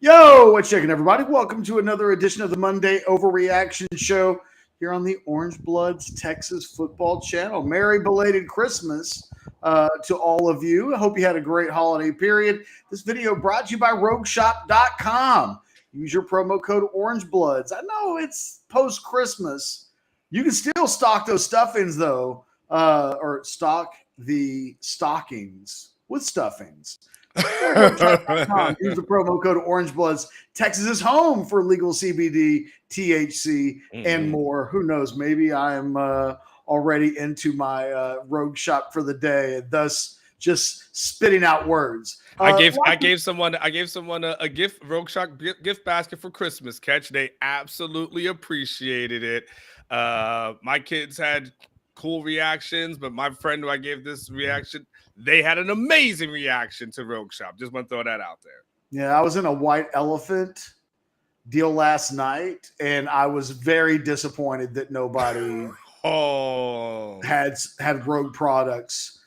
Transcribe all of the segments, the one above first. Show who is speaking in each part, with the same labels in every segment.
Speaker 1: Yo, what's shaking, everybody? Welcome to another edition of the Monday Overreaction Show here on the Orange Bloods Texas Football Channel. Merry belated Christmas to all of you. I hope you had a great holiday period. This video brought to you by RogueShop.com. Use your promo code OrangeBloods. I know it's post-Christmas. You can still stock those stuffings, though, or stock the stockings with stuffings. Use the promo code OrangeBloods. Texas is home for legal CBD, THC, and more. Who knows? Maybe I am already into my Rogue Shop for the day, and thus just spitting out words.
Speaker 2: I gave someone a gift Rogue Shop gift basket for Christmas. Catch, they absolutely appreciated it. My kids had cool reactions, but my friend who I gave this reaction, they had an amazing reaction to Rogue Shop. Just want to throw that out there.
Speaker 1: Yeah, I was in a white elephant deal last night, and I was very disappointed that nobody had Rogue products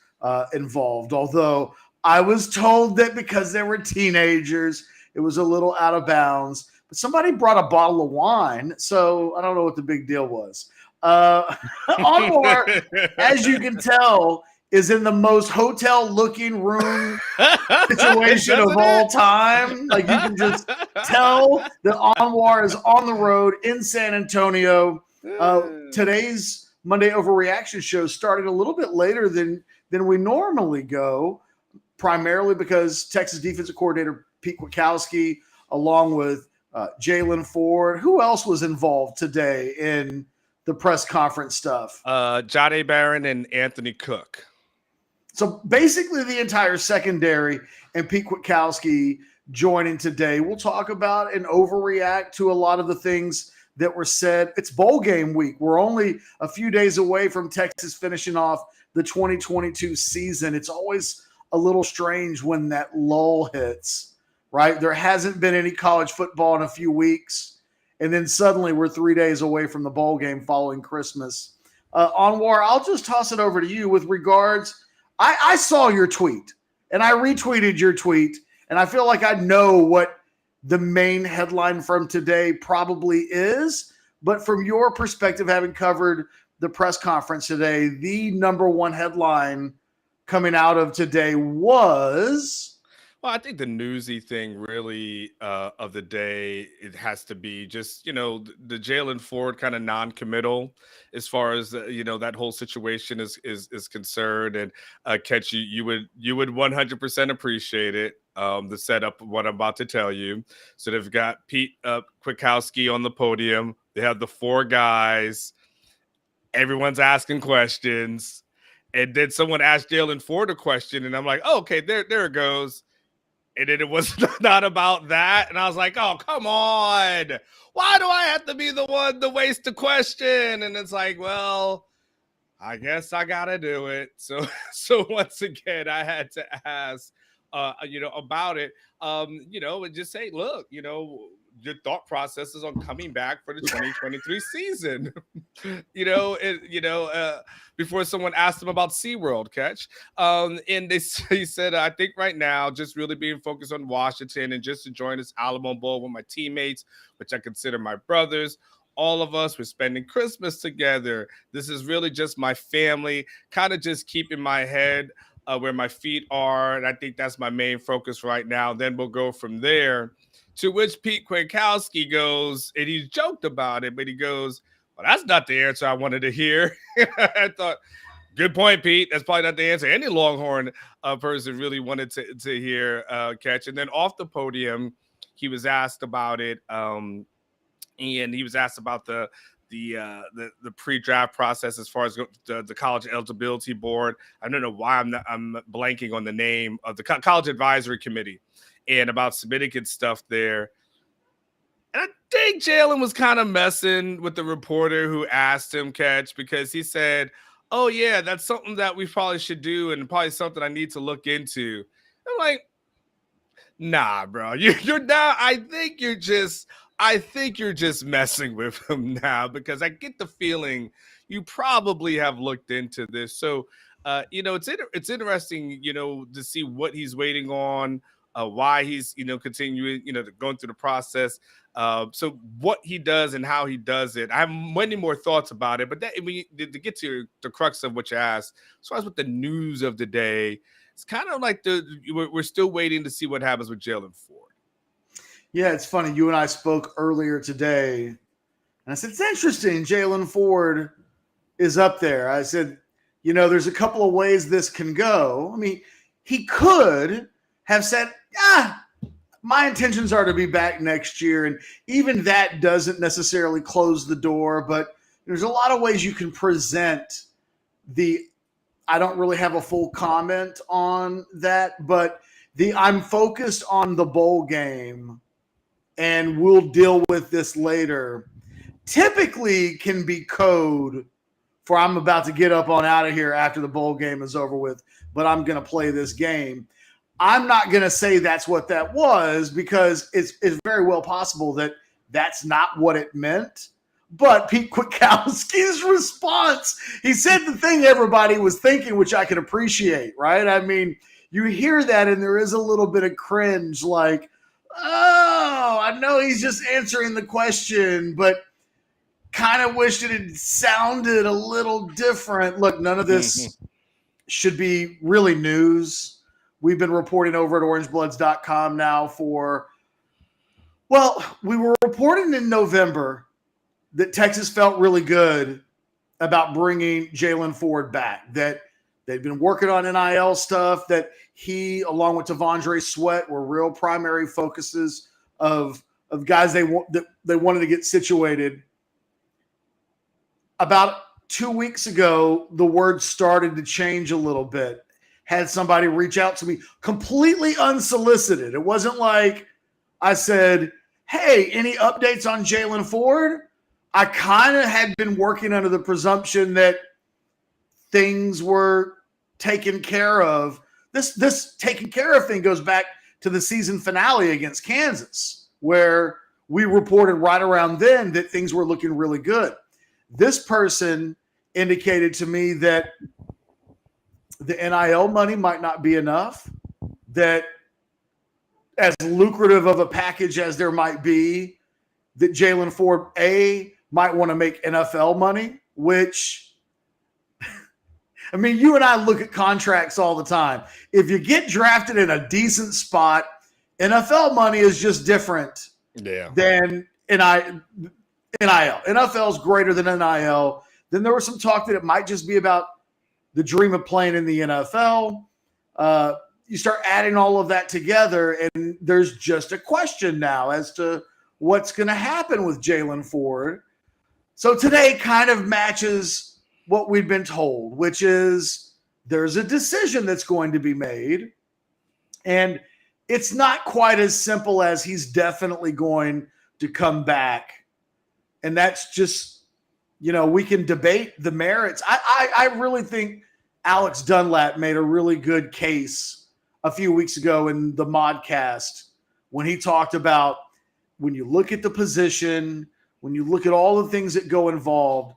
Speaker 1: involved. Although I was told that because they were teenagers, it was a little out of bounds. But somebody brought a bottle of wine, so I don't know what the big deal was. Onward, as you can tell, is in the most hotel-looking room situation of all time. Like, you can just tell that Anwar is on the road in San Antonio. Today's Monday Overreaction Show started a little bit later than we normally go, primarily because Texas defensive coordinator Pete Kwiatkowski, along with Jalen Ford. Who else was involved today in the press conference stuff?
Speaker 2: Jade Barron and Anthony Cook.
Speaker 1: So basically the entire secondary and Pete Kwiatkowski joining today. We'll talk about and overreact to a lot of the things that were said. It's bowl game week. We're only a few days away from Texas finishing off the 2022 season. It's always a little strange when that lull hits, right? There hasn't been any college football in a few weeks, and then suddenly we're 3 days away from the bowl game following Christmas. Anwar, I'll just toss it over to you with regards. I saw your tweet, and I retweeted your tweet, and I feel like I know what the main headline from today probably is. But from your perspective, having covered the press conference today, the number one headline coming out of today was...
Speaker 2: Well, I think the newsy thing really of the day, it has to be just, the Jalen Ford kind of non-committal as far as, that whole situation is concerned. And Catch, you would 100% appreciate it, the setup of what I'm about to tell you. So they've got Pete Kwiatkowski on the podium. They have the four guys. Everyone's asking questions. And then someone asked Jalen Ford a question, and I'm like, oh, okay, there it goes. And then it was not about that. And I was like, oh, come on. Why do I have to be the one to waste the question? And it's like, well, I guess I got to do it. So once again, I had to ask, about it, and just say, look, your thought processes on coming back for the 2023 season, before someone asked him about SeaWorld, Catch. And he said, I think right now, just really being focused on Washington and just enjoying this Alamo Bowl with my teammates, which I consider my brothers. All of us, we're spending Christmas together. This is really just my family, kind of just keeping my head where my feet are. And I think that's my main focus right now. Then we'll go from there. To which Pete Kwiatkowski goes, and he joked about it, but he goes, well, that's not the answer I wanted to hear. I thought, good point, Pete. That's probably not the answer any Longhorn person really wanted to hear, Catch. And then off the podium, he was asked about it, and he was asked about the pre-draft process as far as the college eligibility board. I don't know why I'm blanking on the name of the college advisory committee, and about submitting and stuff there. And I think Jalen was kind of messing with the reporter who asked him, Catch, because he said, oh, yeah, that's something that we probably should do and probably something I need to look into. I'm like, nah, bro, you're not. I think you're just messing with him now, because I get the feeling you probably have looked into this. So, it's interesting, to see what he's waiting on why he's, continuing, going through the process. So what he does and how he does it, I have many more thoughts about it. But to get to the crux of what you asked, as far as with the news of the day, it's kind of like we're still waiting to see what happens with Jalen Ford.
Speaker 1: Yeah, it's funny. You and I spoke earlier today, and I said, it's interesting. Jalen Ford is up there. I said, there's a couple of ways this can go. I mean, he could have said, my intentions are to be back next year. And even that doesn't necessarily close the door, but there's a lot of ways you can present I don't really have a full comment on that, but I'm focused on the bowl game and we'll deal with this later, typically can be code for I'm about to get up on out of here after the bowl game is over with, but I'm going to play this game. I'm not going to say that's what that was because it's very well possible that that's not what it meant. But Pete Kwiatkowski's response, he said the thing everybody was thinking, which I can appreciate, right? I mean, you hear that and there is a little bit of cringe like, oh, I know he's just answering the question, but kind of wished it had sounded a little different. Look, none of this should be really news. We've been reporting over at orangebloods.com now we were reporting in November that Texas felt really good about bringing Jalen Ford back, that they've been working on NIL stuff, that he, along with T'Vondre Sweat, were real primary focuses of guys they wanted to get situated. About 2 weeks ago, the word started to change a little bit. Had somebody reach out to me completely unsolicited. It wasn't like I said, hey, any updates on Jalen Ford? I kind of had been working under the presumption that things were taken care of. This taken care of thing goes back to the season finale against Kansas, where we reported right around then that things were looking really good. This person indicated to me that the NIL money might not be enough, that as lucrative of a package as there might be, that Jalen Ford, might want to make NFL money, which, I mean, you and I look at contracts all the time. If you get drafted in a decent spot, NFL money is just different than NIL. NFL is greater than NIL. Then there was some talk that it might just be about the dream of playing in the NFL. You start adding all of that together, and there's just a question now as to what's going to happen with Jalen Ford. So today kind of matches what we've been told, which is there's a decision that's going to be made, and it's not quite as simple as he's definitely going to come back. And that's just, we can debate the merits. I really think Alex Dunlap made a really good case a few weeks ago in the Modcast when he talked about when you look at the position, when you look at all the things that go involved,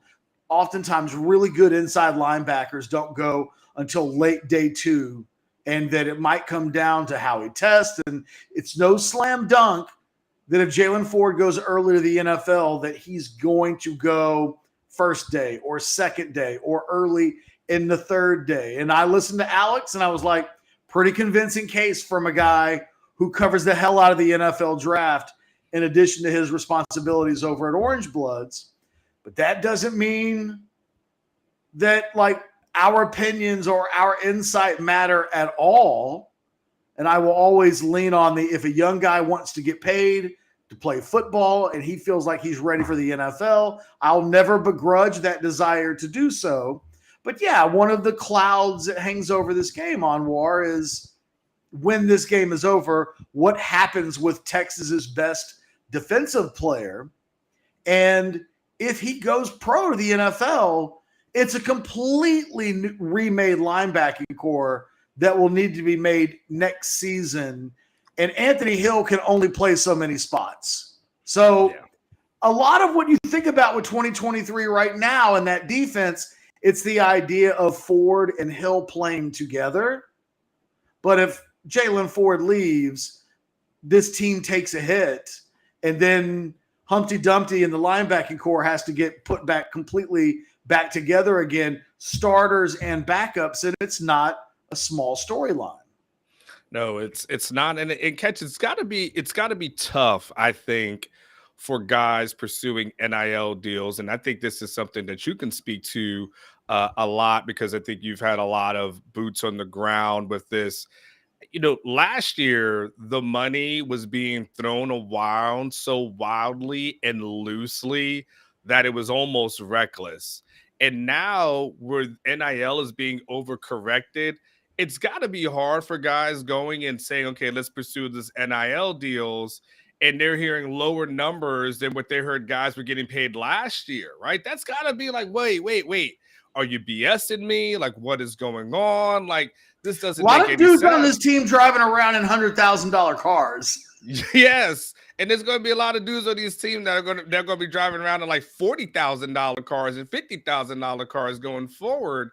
Speaker 1: oftentimes really good inside linebackers don't go until late day 2, and that it might come down to how he tests. And it's no slam dunk that if Jalen Ford goes early to the NFL, that he's going to go first day or second day or early in the third day. And I listened to Alex and I was like, pretty convincing case from a guy who covers the hell out of the NFL draft in addition to his responsibilities over at Orange Bloods. But that doesn't mean that our opinions or our insight matter at all. And I will always lean on if a young guy wants to get paid to play football and he feels like he's ready for the NFL, I'll never begrudge that desire to do so. But yeah, one of the clouds that hangs over this game, Anwar, is when this game is over, what happens with Texas's best defensive player? And if he goes pro to the NFL, it's a completely remade linebacking core that will need to be made next season. And Anthony Hill can only play so many spots. So a lot of what you think about with 2023 right now in that defense, it's the idea of Ford and Hill playing together. But if Jalen Ford leaves, this team takes a hit, and then Humpty Dumpty and the linebacking core has to get put back completely back together again, starters and backups, and it's not a small storyline.
Speaker 2: No, it's not, and catch. It's got to be tough, I think, for guys pursuing NIL deals, and I think this is something that you can speak to a lot because I think you've had a lot of boots on the ground with this. Last year the money was being thrown around so wildly and loosely that it was almost reckless. And now where NIL is being overcorrected, it's got to be hard for guys going and saying, okay, let's pursue this NIL deals. And they're hearing lower numbers than what they heard guys were getting paid last year, right? That's got to be like, wait. Are you BSing me? Like, what is going on? Like, this doesn't make any sense. A lot of dudes
Speaker 1: on this team driving around in $100,000 cars.
Speaker 2: Yes, and there's going to be a lot of dudes on these teams that they're going to be driving around in like $40,000 cars and $50,000 cars going forward,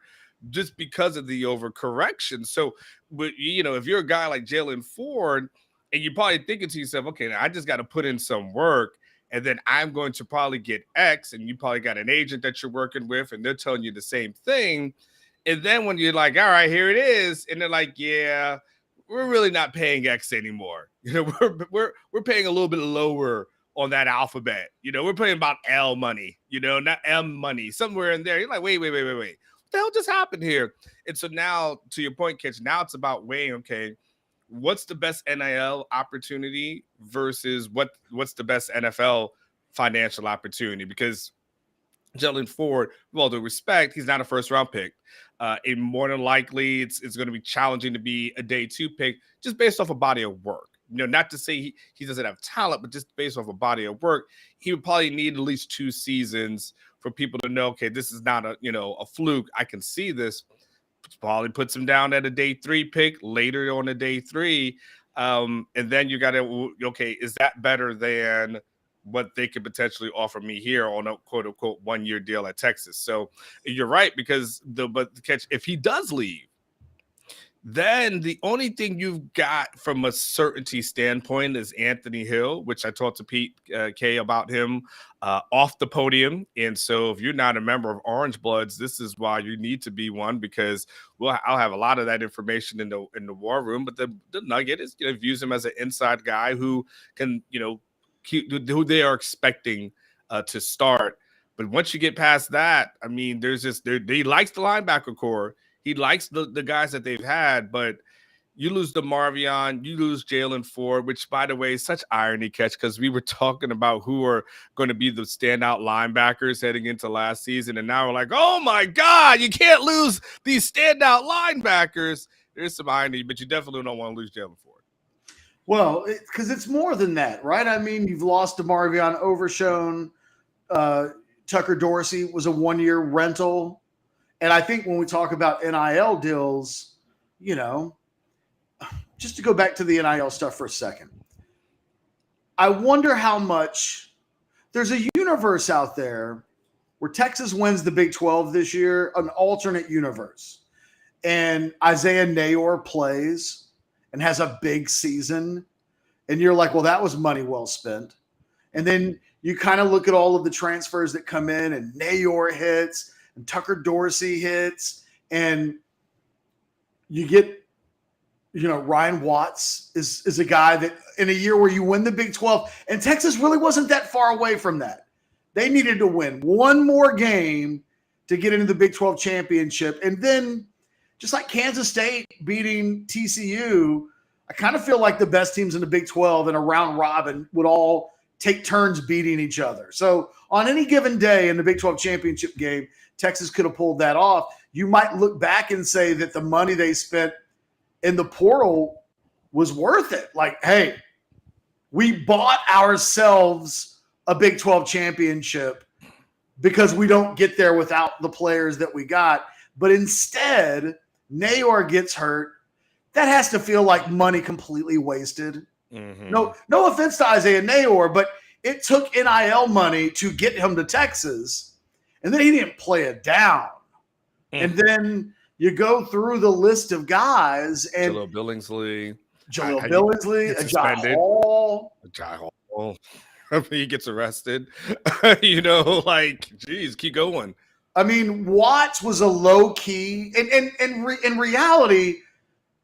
Speaker 2: just because of the overcorrection. So, but if you're a guy like Jalen Ford, and you're probably thinking to yourself, okay, now I just got to put in some work, and then I'm going to probably get X, and you probably got an agent that you're working with, and they're telling you the same thing. And then when you're like, all right, here it is, and they're like, yeah, we're really not paying X anymore. We're paying a little bit lower on that alphabet. We're paying about L money, not M money, somewhere in there. You're like, wait. What the hell just happened here? And so now, to your point, Kitch, now it's about weighing, okay, what's the best NIL opportunity versus what's the best NFL financial opportunity? Because Jalen Ford, with all due respect, he's not a first-round pick. And more than likely, it's going to be challenging to be a day 2 pick just based off a body of work. Not to say he doesn't have talent, but just based off a body of work, he would probably need at least 2 seasons for people to know, okay, this is not a fluke. I can see this. Probably puts him down at a day 3 pick later on a day 3. And then you got to, okay, is that better than what they could potentially offer me here on a quote unquote 1-year deal at Texas? So you're right, because but the catch, if he does leave, then the only thing you've got from a certainty standpoint is Anthony Hill, which I talked to Pete K about him off the podium. And so if you're not a member of Orange Bloods, this is why you need to be one, because I'll have a lot of that information in the war room. But the Nugget is views him as an inside guy who can who they are expecting to start. But once you get past that, I mean, there's just he likes the linebacker core. He likes the guys that they've had, but you lose DeMarvion, you lose Jalen Ford, which, by the way, is such irony, Catch, because we were talking about who are going to be the standout linebackers heading into last season, and now we're like, oh, my God, you can't lose these standout linebackers. There's some irony, but you definitely don't want to lose Jalen Ford.
Speaker 1: Well, because it's more than that, right? I mean, you've lost DeMarvion Overshown. Tucker Dorsey was a 1-year rental. And I think when we talk about NIL deals, just to go back to the NIL stuff for a second, I wonder how much there's a universe out there where Texas wins the Big 12 this year, an alternate universe. And Isaiah Nayor plays and has a big season. And you're like, well, that was money well spent. And then you kind of look at all of the transfers that come in, and Nayor hits, and Tucker Dorsey hits, and you get, Ryan Watts is a guy that in a year where you win the Big 12, and Texas really wasn't that far away from that. They needed to win one more game to get into the Big 12 championship. And then just like Kansas State beating TCU, I kind of feel like the best teams in the Big 12 in a round robin would all take turns beating each other. So on any given day in the Big 12 championship game, Texas could have pulled that off. You might look back and say that the money they spent in the portal was worth it. Like, hey, we bought ourselves a Big 12 championship because we don't get there without the players that we got. But instead, Nayor gets hurt. That has to feel like money completely wasted. Mm-hmm. No offense to Isaiah Nayor, but it took NIL money to get him to Texas, and then he didn't play it down. And then you go through the list of guys and
Speaker 2: Jaleel Billingsley,
Speaker 1: Ajay Hall.
Speaker 2: Ajay Hall. He gets arrested. Like, geez, keep going.
Speaker 1: I mean, Watts was a low key, and in reality,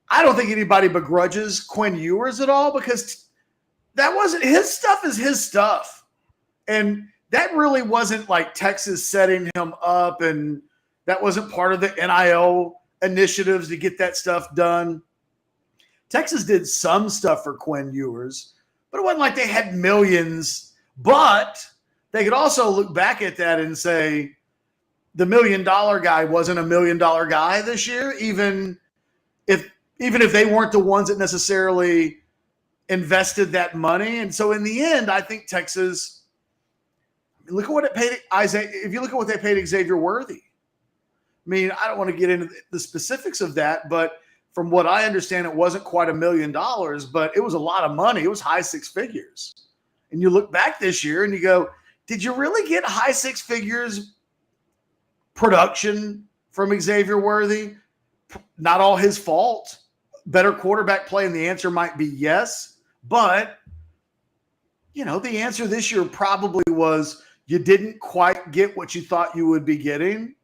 Speaker 1: I don't think anybody begrudges Quinn Ewers at all, because that wasn't his stuff. Is his stuff, and that really wasn't like Texas setting him up, and that wasn't part of the NIL initiatives to get that stuff done. Texas did some stuff for Quinn Ewers, but it wasn't like they had millions. But they could also look back at that and say the $1 million guy wasn't a $1 million guy this year, even if they weren't the ones that necessarily invested that money. And so in the end, I think Texas, look at what it paid Isaiah. If you look at what they paid Xavier Worthy, I mean, I don't want to get into the specifics of that, but from what I understand, it wasn't quite $1 million, but it was a lot of money. It was high six figures. And you look back this year and you go, did you really get high six figures production from Xavier Worthy? Not all his fault. Better quarterback play, and the answer might be yes. But, the answer this year probably was you didn't quite get what you thought you would be getting.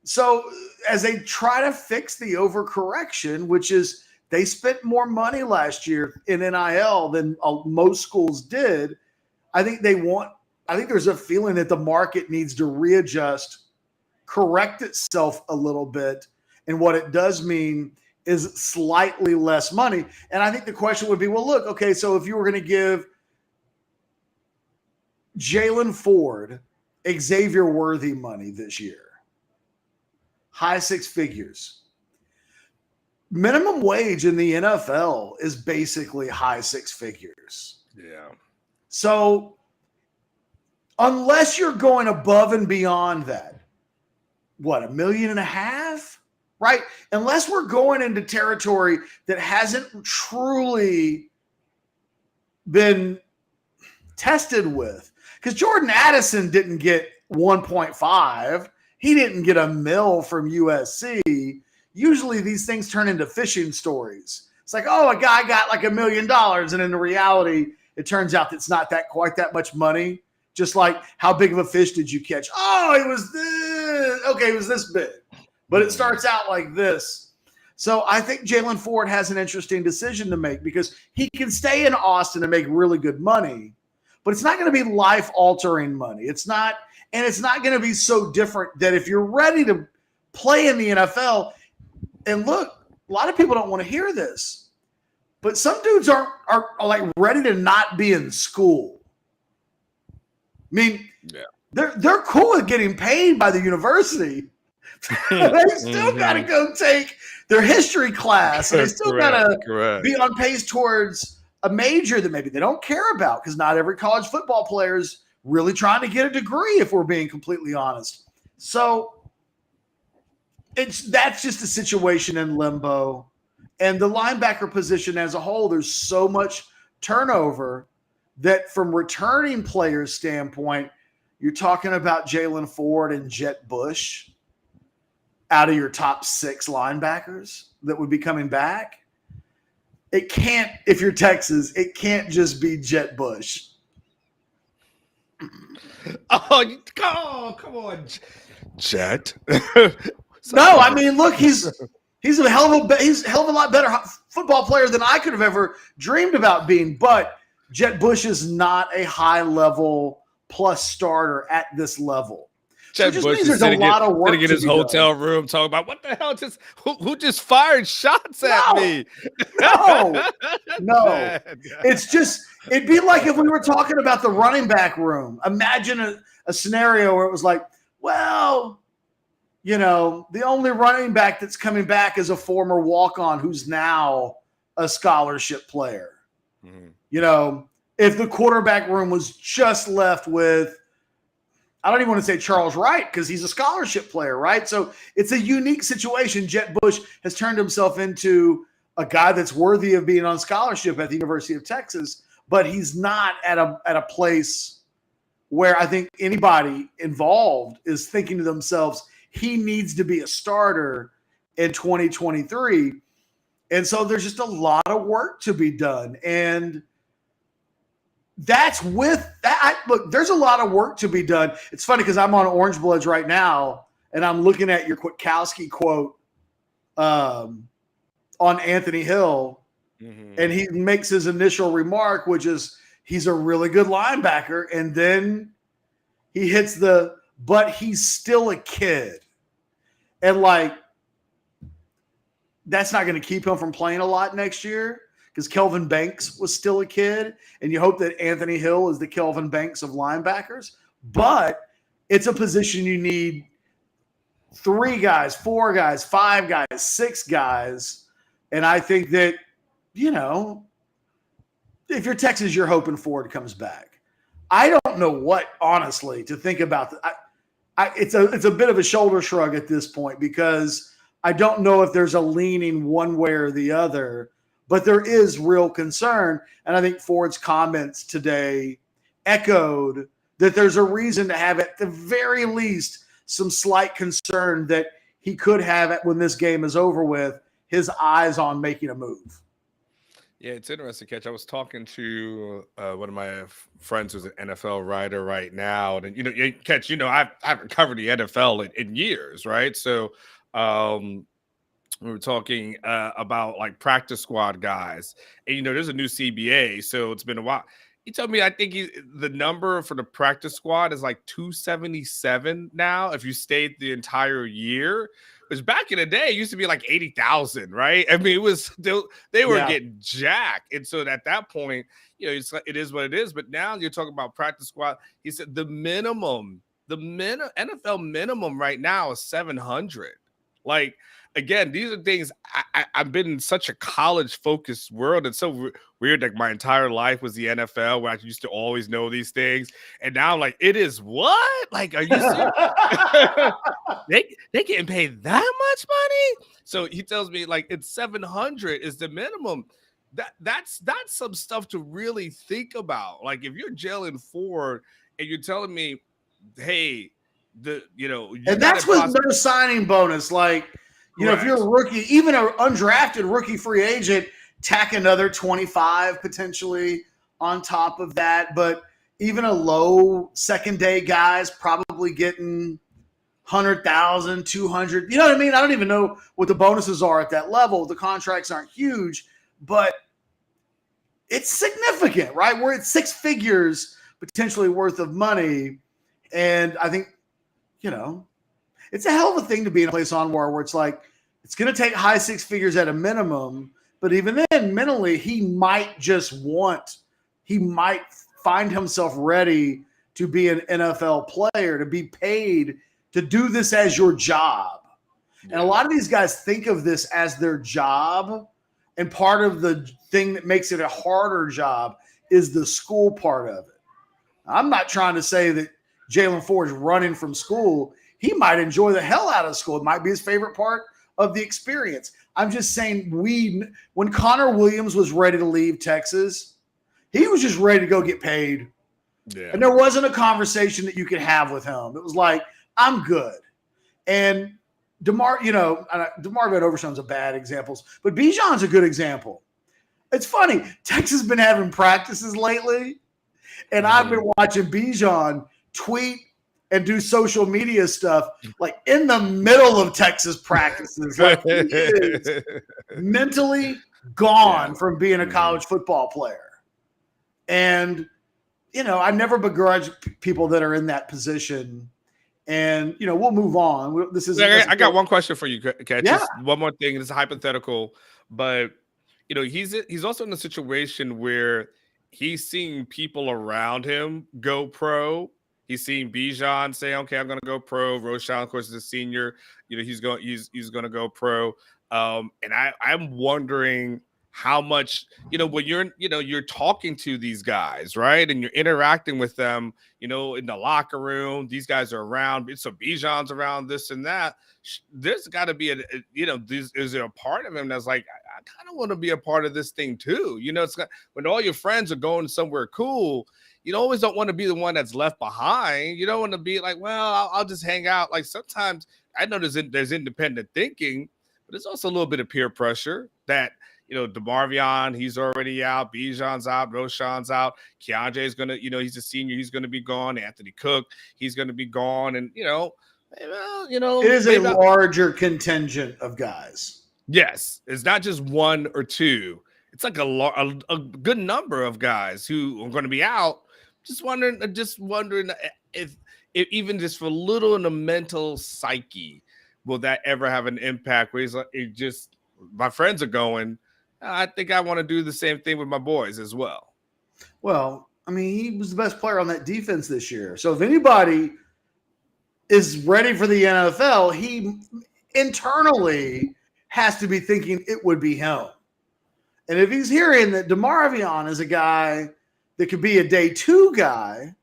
Speaker 1: So as they try to fix the overcorrection, which is they spent more money last year in NIL than most schools did, I think there's a feeling that the market needs to readjust, correct itself a little bit. And what it does mean is slightly less money. And I think the question would be, well, look, okay, so if you were going to give Jalen Ford Xavier Worthy money this year, high six figures. Minimum wage in the NFL is basically high six figures.
Speaker 2: Yeah.
Speaker 1: So unless you're going above and beyond that, what, $1.5 million? Right? Unless we're going into territory that hasn't truly been tested with. Because Jordan Addison didn't get 1.5. He didn't get $1 million from USC. Usually these things turn into fishing stories. It's like, oh, a guy got like $1 million. And in reality, it turns out it's not quite that much money. Just like, how big of a fish did you catch? Oh, it was this. Okay, it was this big. But it starts out like this. So I think Jalen Ford has an interesting decision to make, because he can stay in Austin and make really good money, but it's not going to be life-altering money. It's not going to be so different that if you're ready to play in the NFL, and look, a lot of people don't want to hear this, but some dudes are like ready to not be in school. I mean, yeah. They're cool with getting paid by the university. They still got to go take their history class. And they still got to be on pace towards a major that maybe they don't care about, because not every college football player is really trying to get a degree, if we're being completely honest. So that's just a situation in limbo. And the linebacker position as a whole, there's so much turnover that from returning players' standpoint, you're talking about Jalen Ford and Jet Bush out of your top 6 linebackers that would be coming back. It can't, if you're Texas, it can't just be Jet Bush.
Speaker 2: Oh, come on, Jet.
Speaker 1: No, I mean, look, he's a hell of a lot better football player than I could have ever dreamed about being. But Jet Bush is not a high level plus starter at this level.
Speaker 2: Jet Bush is sitting in his hotel room talking about, what the hell, who just fired shots at me?
Speaker 1: No. It's just, it'd be like if we were talking about the running back room. Imagine a scenario where it was like, well, the only running back that's coming back is a former walk-on who's now a scholarship player. Mm-hmm. If the quarterback room was just left with, I don't even want to say Charles Wright, because he's a scholarship player, right? So it's a unique situation. Jet Bush has turned himself into a guy that's worthy of being on scholarship at the University of Texas, but he's not at a place where I think anybody involved is thinking to themselves, he needs to be a starter. in 2023. And so there's just a lot of work to be done. And that's with that. Look, there's a lot of work to be done. It's funny because I'm on Orange Bloods right now, and I'm looking at your Kwiatkowski quote on Anthony Hill, and he makes his initial remark, which is he's a really good linebacker, and then he hits but he's still a kid. And like, that's not going to keep him from playing a lot next year because Kelvin Banks was still a kid, and you hope that Anthony Hill is the Kelvin Banks of linebackers. But it's a position you need 3 guys, 4 guys, 5 guys, 6 guys. And I think that, you know, if you're Texas, you're hoping Ford comes back. I don't know what, honestly, to think about. It's a bit of a shoulder shrug at this point because I don't know if there's a leaning one way or the other, but there is real concern. And I think Ford's comments today echoed that there's a reason to have, at the very least, some slight concern that he could have when this game is over with, his eyes on making a move.
Speaker 2: Yeah, it's interesting, Catch. I was talking to one of my friends who's an NFL writer right now. And, you know, Catch, I haven't covered the NFL in years, right? So we were talking about like practice squad guys. And, there's a new CBA, so it's been a while. He told me, I think the number for the practice squad is like 277 now if you stayed the entire year. Which back in the day, it used to be like 80,000, right? I mean, it was they were getting jacked. And so at that point, it is what it is. But now you're talking about practice squad. He said the NFL minimum right now is 700. Like, again, these are things I've been in such a college-focused world. It's so weird. Like, my entire life was the NFL, where I used to always know these things. And now I'm like, it is what? Like, are you serious? they getting paid that much money? So he tells me, like, it's 700 is the minimum. That's some stuff to really think about. Like, if you're Jalen Ford and you're telling me, hey,
Speaker 1: and that's with no signing bonus. Like, if you're a rookie, even an undrafted rookie free agent, tack another 25 potentially on top of that. But even a low second day guy's probably getting 100,000, 200. You know what I mean? I don't even know what the bonuses are at that level. The contracts aren't huge, but it's significant, right? We're at 6 figures potentially worth of money. And I think, it's a hell of a thing to be in a place on where it's like, it's going to take high 6 figures at a minimum. But even then, mentally, he might find himself ready to be an NFL player, to be paid to do this as your job. And a lot of these guys think of this as their job. And part of the thing that makes it a harder job is the school part of it. I'm not trying to say that Jalen Ford is running from school. He might enjoy the hell out of school. It might be his favorite part of the experience. I'm just saying when Connor Williams was ready to leave Texas, he was just ready to go get paid. Yeah. And there wasn't a conversation that you could have with him. It was like, I'm good. And DeMarvin Overshown's a bad example, but Bijan's a good example. It's funny. Texas has been having practices lately, and I've been watching Bijan tweet and do social media stuff like in the middle of Texas practices. Like, he is mentally gone from being a college football player. And, I never begrudge people that are in that position. And, we'll move on.
Speaker 2: I got one question for you, Kat. Yeah. Just one more thing. It's hypothetical, but, he's also in a situation where he's seeing people around him go pro. He's seen Bijan say, "Okay, I'm going to go pro." Roschon, of course, is a senior. He's going to go pro. And I'm wondering how much, when you're talking to these guys, right, and you're interacting with them, in the locker room. These guys are around. So Bijan's around this and that. There's got to be is there a part of him that's like, I kind of want to be a part of this thing too. It's when all your friends are going somewhere cool. You always don't want to be the one that's left behind. You don't want to be like, well, I'll just hang out. Like, sometimes I know there's independent thinking, but there's also a little bit of peer pressure that, DeMarvion, he's already out. Bijan's out. Roshan's out. Keandre's going to, he's a senior. He's going to be gone. Anthony Cook, he's going to be gone. And,
Speaker 1: it is a larger contingent of guys.
Speaker 2: Yes. It's not just one or two. It's like a good number of guys who are going to be out. Just wondering if even just for a little in the mental psyche, will that ever have an impact where he's like, my friends are going, I think I want to do the same thing with my boys as well.
Speaker 1: Well, I mean, he was the best player on that defense this year. So if anybody is ready for the NFL, he internally has to be thinking it would be him. And if he's hearing that DeMarvion is a guy that could be a day 2 guy,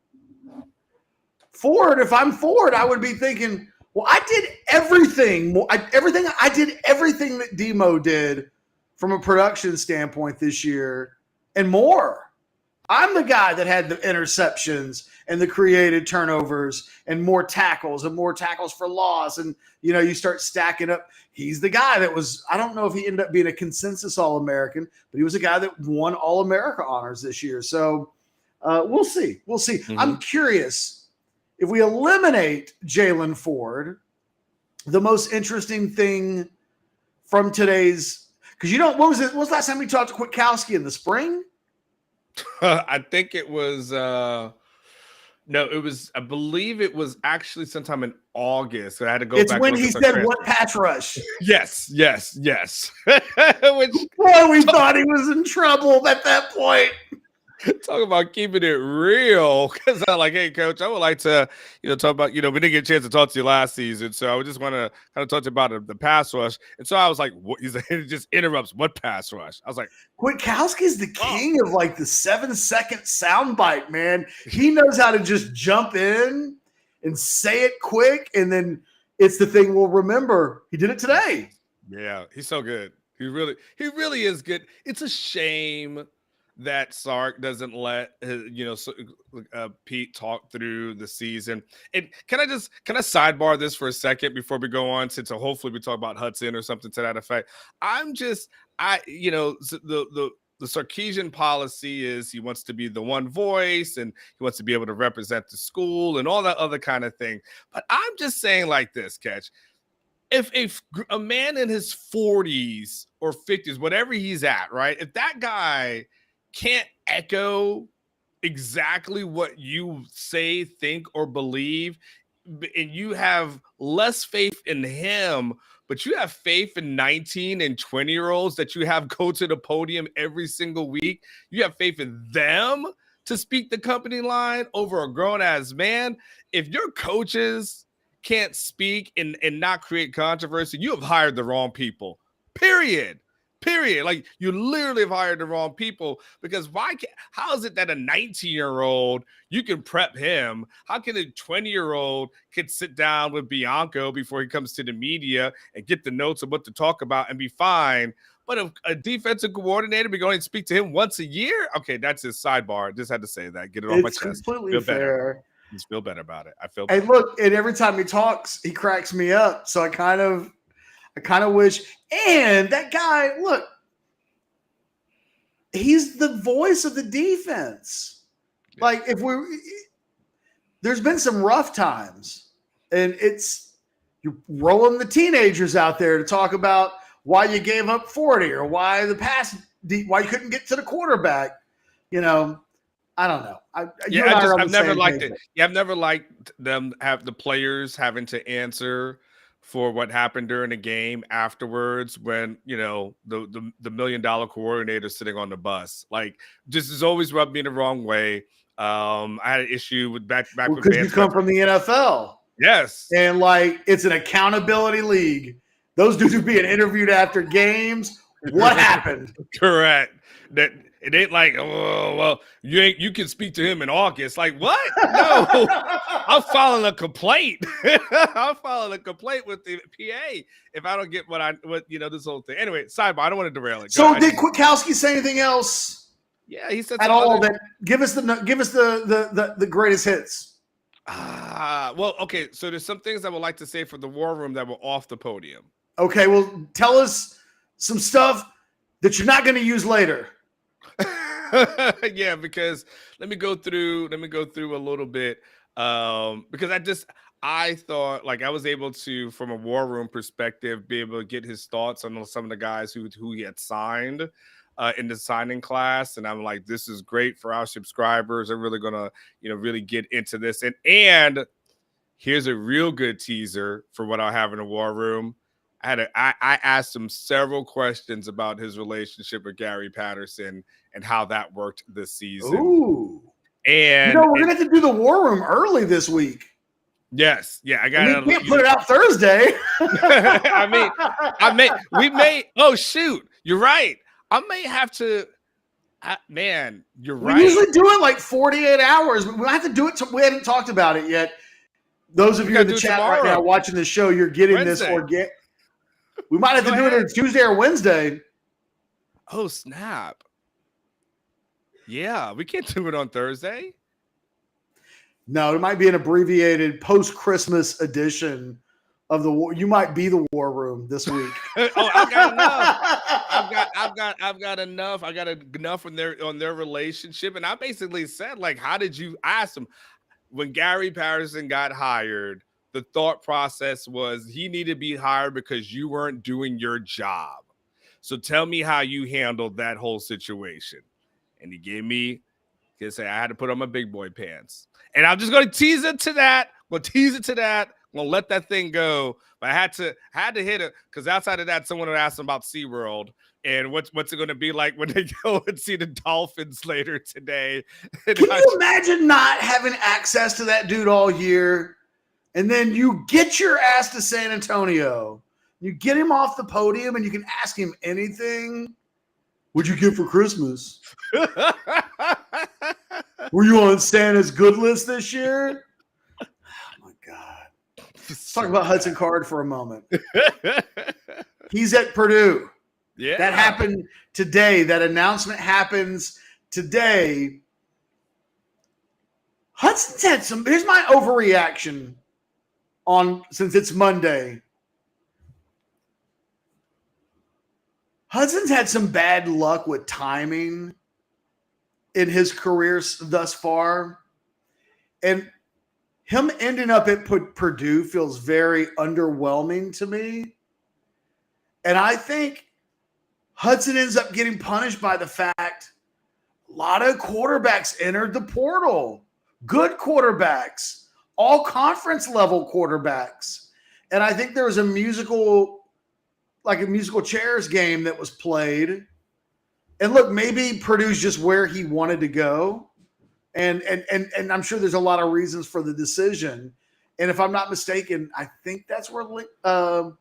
Speaker 1: Ford, if I'm Ford, I would be thinking, well, I did everything. I did everything that Demo did from a production standpoint this year and more. I'm the guy that had the interceptions and the created turnovers and more tackles for loss. And, you start stacking up. He's the guy that was, I don't know if he ended up being a consensus All-American, but he was a guy that won All-America honors this year. So we'll see. We'll see. Mm-hmm. I'm curious if we eliminate Jalen Ford, the most interesting thing from today's, because what was the last time we talked to Kwiatkowski in the spring?
Speaker 2: I think it was I believe it was actually sometime in August. So I had to go
Speaker 1: it's
Speaker 2: back.
Speaker 1: It's when he said, what pass rush?
Speaker 2: Yes.
Speaker 1: We thought he was in trouble at that point.
Speaker 2: Talk about keeping it real, because I'm like, hey, coach, I would like to, talk about, we didn't get a chance to talk to you last season, so I just want to kind of talk to you about the pass rush. And so I was like, what? He's like, it just interrupts. What pass rush? I was like,
Speaker 1: Kwiatkowski's the king of like the 7-second soundbite, man. He knows how to just jump in and say it quick, and then it's the thing we'll remember. He did it today.
Speaker 2: Yeah, he's so good. He really is good. It's a shame that Sark doesn't let his, Pete talk through the season. And can I sidebar this for a second before we go on to hopefully we talk about Hudson or something to that effect? The Sarkisian policy is he wants to be the one voice and he wants to be able to represent the school and all that other kind of thing. But I'm just saying like this, Catch. If a man in his 40s or 50s, whatever he's at, right? If that guy can't echo exactly what you say, think, or believe, and you have less faith in him, but you have faith in 19 and 20-year-olds that you have go to the podium every single week. You have faith in them to speak the company line over a grown-ass man. If your coaches can't speak and not create controversy, you have hired the wrong people, period. Like, you literally have hired the wrong people, because how is it that a 19-year-old, you can prep him? How can a 20-year-old could sit down with Bianco before he comes to the media and get the notes of what to talk about and be fine? But if a defensive coordinator be going to speak to him once a year, okay, that's his sidebar. Just had to say that. Get it off my chest.
Speaker 1: It's completely fair.
Speaker 2: Just feel better about it. I feel better.
Speaker 1: Hey, look, and every time he talks, he cracks me up. So I kind of wish. And that guy, look, he's the voice of the defense. Yeah. Like, there's been some rough times, and you're rolling the teenagers out there to talk about why you gave up 40 or why why you couldn't get to the quarterback. I don't know.
Speaker 2: I've never liked it. Yeah, I've never liked them have the players having to answer for what happened during the game afterwards when, the $1 million coordinator sitting on the bus. Like, just has always rubbed me the wrong way. I had an issue with back
Speaker 1: because you come from the NFL.
Speaker 2: Yes.
Speaker 1: And like, it's an accountability league. Those dudes are being interviewed after games. What happened?
Speaker 2: Correct. That it ain't like, oh, well, you can speak to him in August. Like, what? No, I'm filing a complaint. I'm filing a complaint with the PA if I don't get this whole thing. Anyway, sidebar. I don't want to derail it.
Speaker 1: So did Kwiatkowski say anything else?
Speaker 2: Yeah, he said
Speaker 1: at all. That give us the greatest hits.
Speaker 2: Well, okay. So there's some things I would like to say for the war room that were off the podium.
Speaker 1: Okay, well, tell us some stuff that you're not going to use later.
Speaker 2: Yeah, because let me go through a little bit. Because I thought like I was able to, from a war room perspective, be able to get his thoughts on some of the guys who he had signed in the signing class. And I'm like, this is great for our subscribers. They're really gonna, really get into this. And here's a real good teaser for what I'll have in the war room. I asked him several questions about his relationship with Gary Patterson and how that worked this season.
Speaker 1: Ooh.
Speaker 2: And
Speaker 1: we're going to have to do the war room early this week.
Speaker 2: Yes. Yeah. I got
Speaker 1: we can't put it out Thursday.
Speaker 2: We may. Oh, shoot. You're right. I may have to. Man, you're right.
Speaker 1: We usually do it like 48 hours. We have to do it. We haven't talked about it yet. Those of you in the chat right now watching the show, you're getting Wednesday. This we might have to do it on Tuesday or Wednesday.
Speaker 2: Oh, snap. Yeah, we can't do it on Thursday.
Speaker 1: No, it might be an abbreviated post-Christmas edition of the war. You might be the war room this week.
Speaker 2: I've got enough. I've got enough. I got enough on their relationship. And I basically said, like, how did you ask them? When Gary Patterson got hired, the thought process was he needed to be hired because you weren't doing your job. So tell me how you handled that whole situation. And he gave me, I had to put on my big boy pants. And I'm just going to tease it to that. I'm going to let that thing go. But I had to hit it because outside of that, someone would ask him about SeaWorld and what's it going to be like when they go and see the dolphins later today.
Speaker 1: Can you imagine not having access to that dude all year? And then you get your ass to San Antonio. You get him off the podium and you can ask him anything. What'd you get for Christmas? Were you on Santa's good list this year? Oh, my God. Let's talk about Hudson Card for a moment. He's at Purdue.
Speaker 2: Yeah.
Speaker 1: That happened today. That announcement happens today. Hudson's had some. Here's my overreaction since it's Monday. Hudson's had some bad luck with timing in his career thus far. And him ending up at Purdue feels very underwhelming to me. And I think Hudson ends up getting punished by the fact a lot of quarterbacks entered the portal. Good quarterbacks, all conference level quarterbacks. And I think there was a musical chairs game that was played. And look, maybe Purdue's just where he wanted to go. And I'm sure there's a lot of reasons for the decision. And if I'm not mistaken, I think that's where I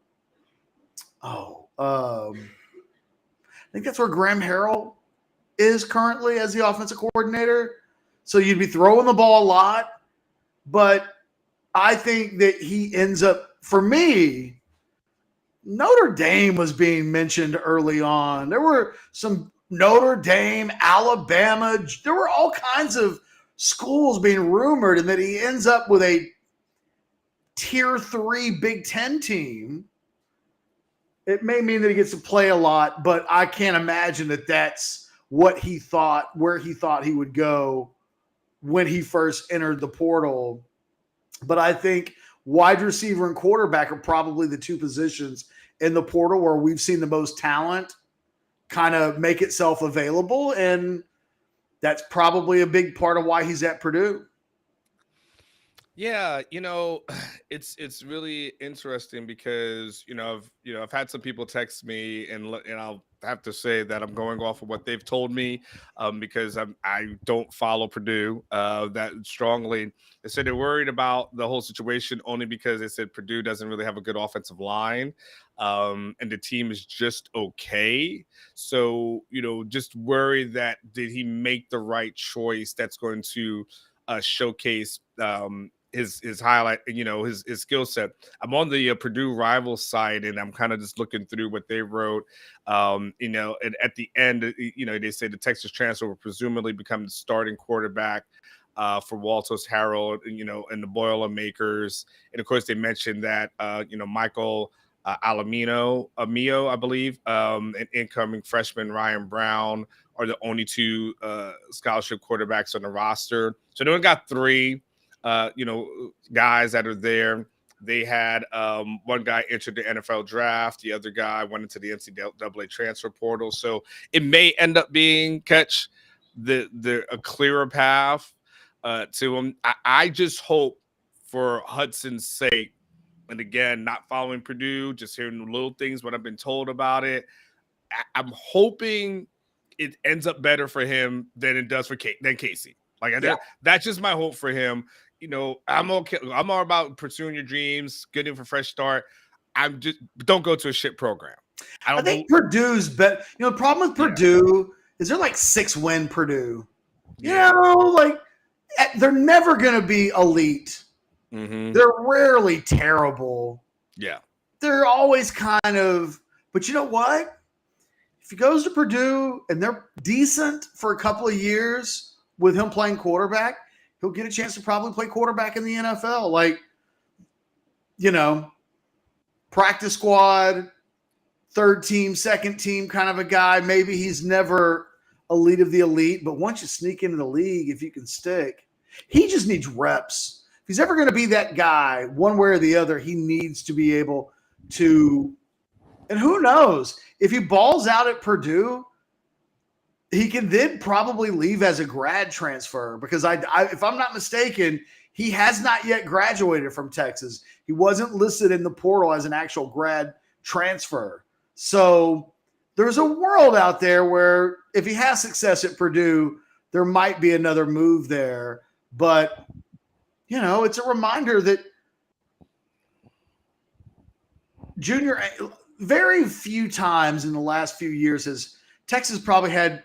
Speaker 1: think that's where Graham Harrell is currently as the offensive coordinator. So you'd be throwing the ball a lot. But I think that he ends up, for me, Notre Dame was being mentioned early on. There were some Notre Dame, Alabama. There were all kinds of schools being rumored, and that he ends up with a tier 3 Big Ten team. It may mean that he gets to play a lot, but I can't imagine that that's what he thought, where he thought he would go when he first entered the portal. But I think wide receiver and quarterback are probably the two positions in the portal where we've seen the most talent kind of make itself available. And that's probably a big part of why he's at Purdue.
Speaker 2: Yeah, it's really interesting because I've had some people text me and I'll have to say that I'm going off of what they've told me because I don't follow Purdue that strongly. They said they're worried about the whole situation only because they said Purdue doesn't really have a good offensive line and the team is just okay. So just worried that did he make the right choice that's going to showcase his highlight, his skill set. I'm on the Purdue Rivals site and I'm kind of just looking through what they wrote. And at the end, they say the Texas transfer will presumably become the starting quarterback for Walters Harrell, and the Boilermakers. And of course, they mentioned that, Michael Amio, I believe, and incoming freshman Ryan Brown are the only two scholarship quarterbacks on the roster. So they only got three, guys that are there. They had one guy entered the NFL draft. The other guy went into the NCAA transfer portal. So it may end up being a clearer path to him. I just hope for Hudson's sake, and again, not following Purdue, just hearing little things, what I've been told about it, I'm hoping it ends up better for him than it does for Casey. That's just my hope for him. I'm okay. I'm all about pursuing your dreams, getting for fresh start. Don't go to a shit program.
Speaker 1: I think Purdue's better. The problem with Purdue is they're like 6-win Purdue. They're never going to be elite.
Speaker 2: Mm-hmm.
Speaker 1: They're rarely terrible.
Speaker 2: Yeah.
Speaker 1: They're always kind of, but you know what? If he goes to Purdue and they're decent for a couple of years with him playing quarterback, he'll get a chance to probably play quarterback in the NFL. Practice squad, third team, second team kind of a guy. Maybe he's never elite of the elite, but once you sneak into the league, if you can stick, he just needs reps. If he's ever going to be that guy, one way or the other, he needs to be able to, and who knows, if he balls out at Purdue, he can then probably leave as a grad transfer because if I'm not mistaken, he has not yet graduated from Texas. He wasn't listed in the portal as an actual grad transfer. So there's a world out there where if he has success at Purdue, there might be another move there. But, it's a reminder that junior, very few times in the last few years has Texas probably had,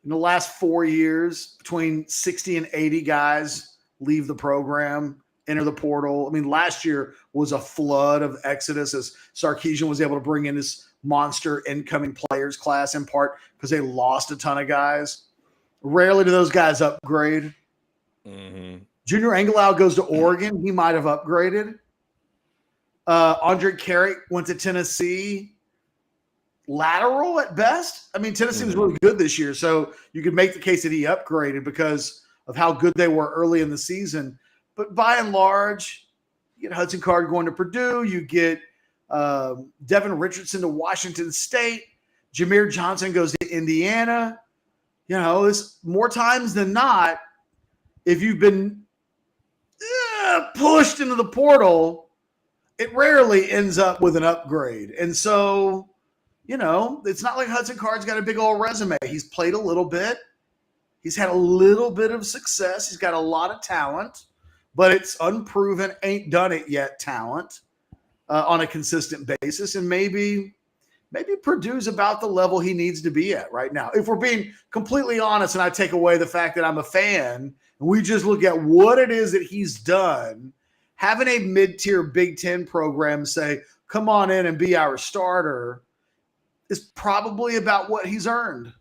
Speaker 1: in the last 4 years, between 60 and 80 guys leave the program, enter the portal. I mean, last year was a flood of exodus as Sarkisian was able to bring in this monster incoming players class, in part because they lost a ton of guys. Rarely do those guys upgrade.
Speaker 2: Mm-hmm.
Speaker 1: Junior Angelau goes to Oregon. He might have upgraded. Andre Carrick went to Tennessee. Lateral at best. I mean, Tennessee was really good this year, so you could make the case that he upgraded because of how good they were early in the season. But by and large, you get Hudson Card going to Purdue. You get Devin Richardson to Washington State. Jameer Johnson goes to Indiana. This more times than not, if you've been pushed into the portal, it rarely ends up with an upgrade. And so, it's not like Hudson Card's got a big old resume. He's played a little bit. He's had a little bit of success. He's got a lot of talent, but it's unproven, ain't done it yet talent on a consistent basis. And maybe Purdue's about the level he needs to be at right now. If we're being completely honest, and I take away the fact that I'm a fan, and we just look at what it is that he's done, having a mid-tier Big Ten program say, come on in and be our starter, is probably about what he's earned.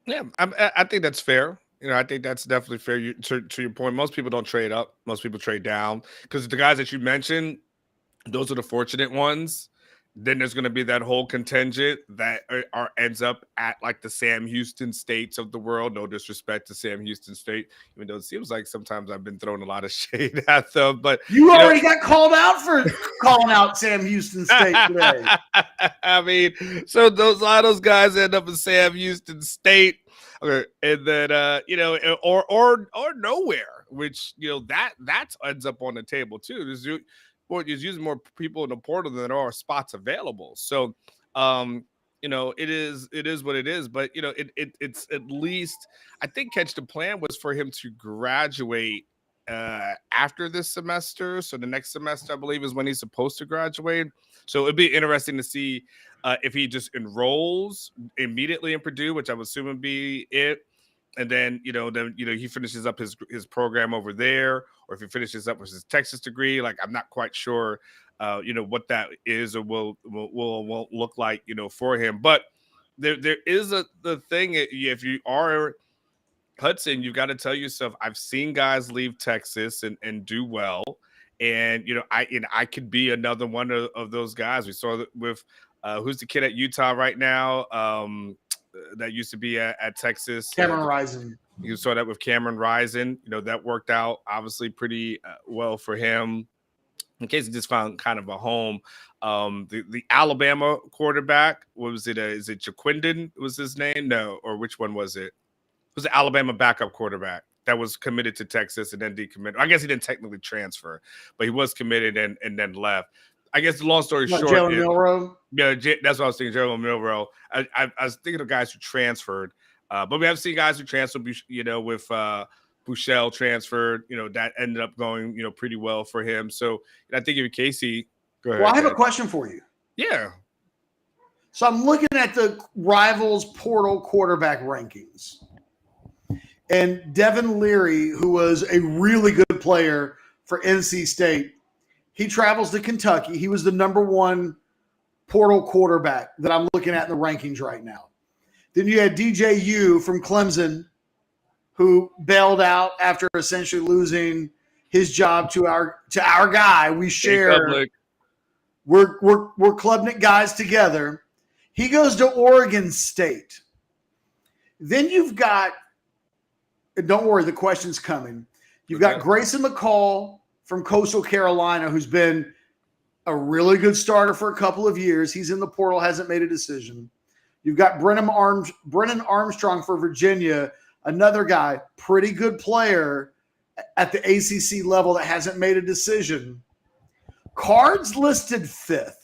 Speaker 2: Yeah, I think that's fair. I think that's definitely fair. To your point, most people don't trade up. Most people trade down because the guys that you mentioned, those are the fortunate ones. Then there's going to be that whole contingent that ends up at like the Sam Houston States of the world. No disrespect to Sam Houston State, even though it seems like sometimes I've been throwing a lot of shade at them. But
Speaker 1: you already got called out for calling out Sam Houston State today.
Speaker 2: I mean, so a lot of those guys end up in Sam Houston State, and then or nowhere, which that ends up on the table too. Is using more people in the portal than there are spots available. So, it is what it is. But it's at least, I think the plan was for him to graduate after this semester. So the next semester, I believe, is when he's supposed to graduate. So it'd be interesting to see if he just enrolls immediately in Purdue, which I would assume would be it. And then, he finishes up his program over there, or if he finishes up with his Texas degree, like I'm not quite sure, what that is or will look like, for him. But there is the thing. If you are Hudson, you've got to tell yourself, I've seen guys leave Texas and do well, And I could be another one of those guys. We saw that with who's the kid at Utah right now, that used to be at Texas.
Speaker 1: Cameron Rising.
Speaker 2: You saw that with Cameron Rising. That worked out obviously pretty well for him. In case he just found kind of a home. The Alabama quarterback, what was it? Is it Jaquindon was his name? No, or which one was it? It was the Alabama backup quarterback that was committed to Texas and then decommitted. I guess he didn't technically transfer, but he was committed and then left. I guess the long story short,
Speaker 1: Jalen Milroe.
Speaker 2: Yeah, that's what I was thinking. Jalen Milroe. I was thinking of guys who transferred, but we have seen guys who transferred. With Bouchel transferred. That ended up going pretty well for him. So I think if Casey, go ahead.
Speaker 1: Well, I have a question for you.
Speaker 2: Yeah.
Speaker 1: So I'm looking at the Rivals portal quarterback rankings. And Devin Leary, who was a really good player for NC State, he travels to Kentucky. He was the number 1 portal quarterback that I'm looking at in the rankings right now. Then you had DJU from Clemson, who bailed out after essentially losing his job to our guy. We share. We're Klubnik guys together. He goes to Oregon State. Then you've got, and don't worry, the question's coming. You've got Grayson McCall from Coastal Carolina, who's been a really good starter for a couple of years. He's in the portal, hasn't made a decision. You've got Brennan Armstrong for Virginia, another guy, pretty good player at the ACC level that hasn't made a decision. Card's listed 5th.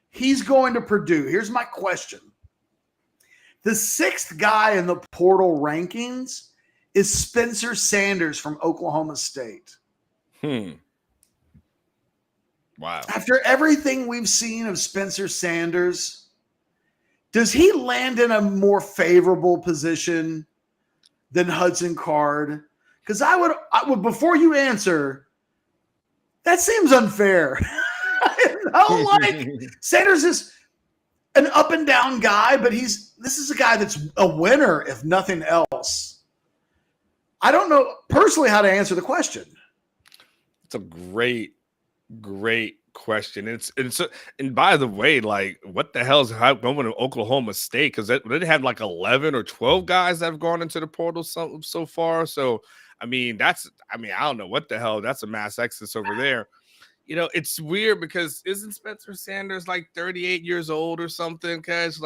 Speaker 1: He's going to Purdue. Here's my question. The 6th guy in the portal rankings is Spencer Sanders from Oklahoma State.
Speaker 2: Wow.
Speaker 1: After everything we've seen of Spencer Sanders, does he land in a more favorable position than Hudson Card? Because I would before you answer, that seems unfair. Sanders is an up and down guy, but this is a guy that's a winner, if nothing else. I don't know personally how to answer the question.
Speaker 2: It's a great question. And by the way, like, what the hell is going to Oklahoma State? Because they have like 11 or 12 guys that have gone into the portal so far. So, I don't know what the hell. That's a mass exodus over there. It's weird because isn't Spencer Sanders like 38 years old or something? Cause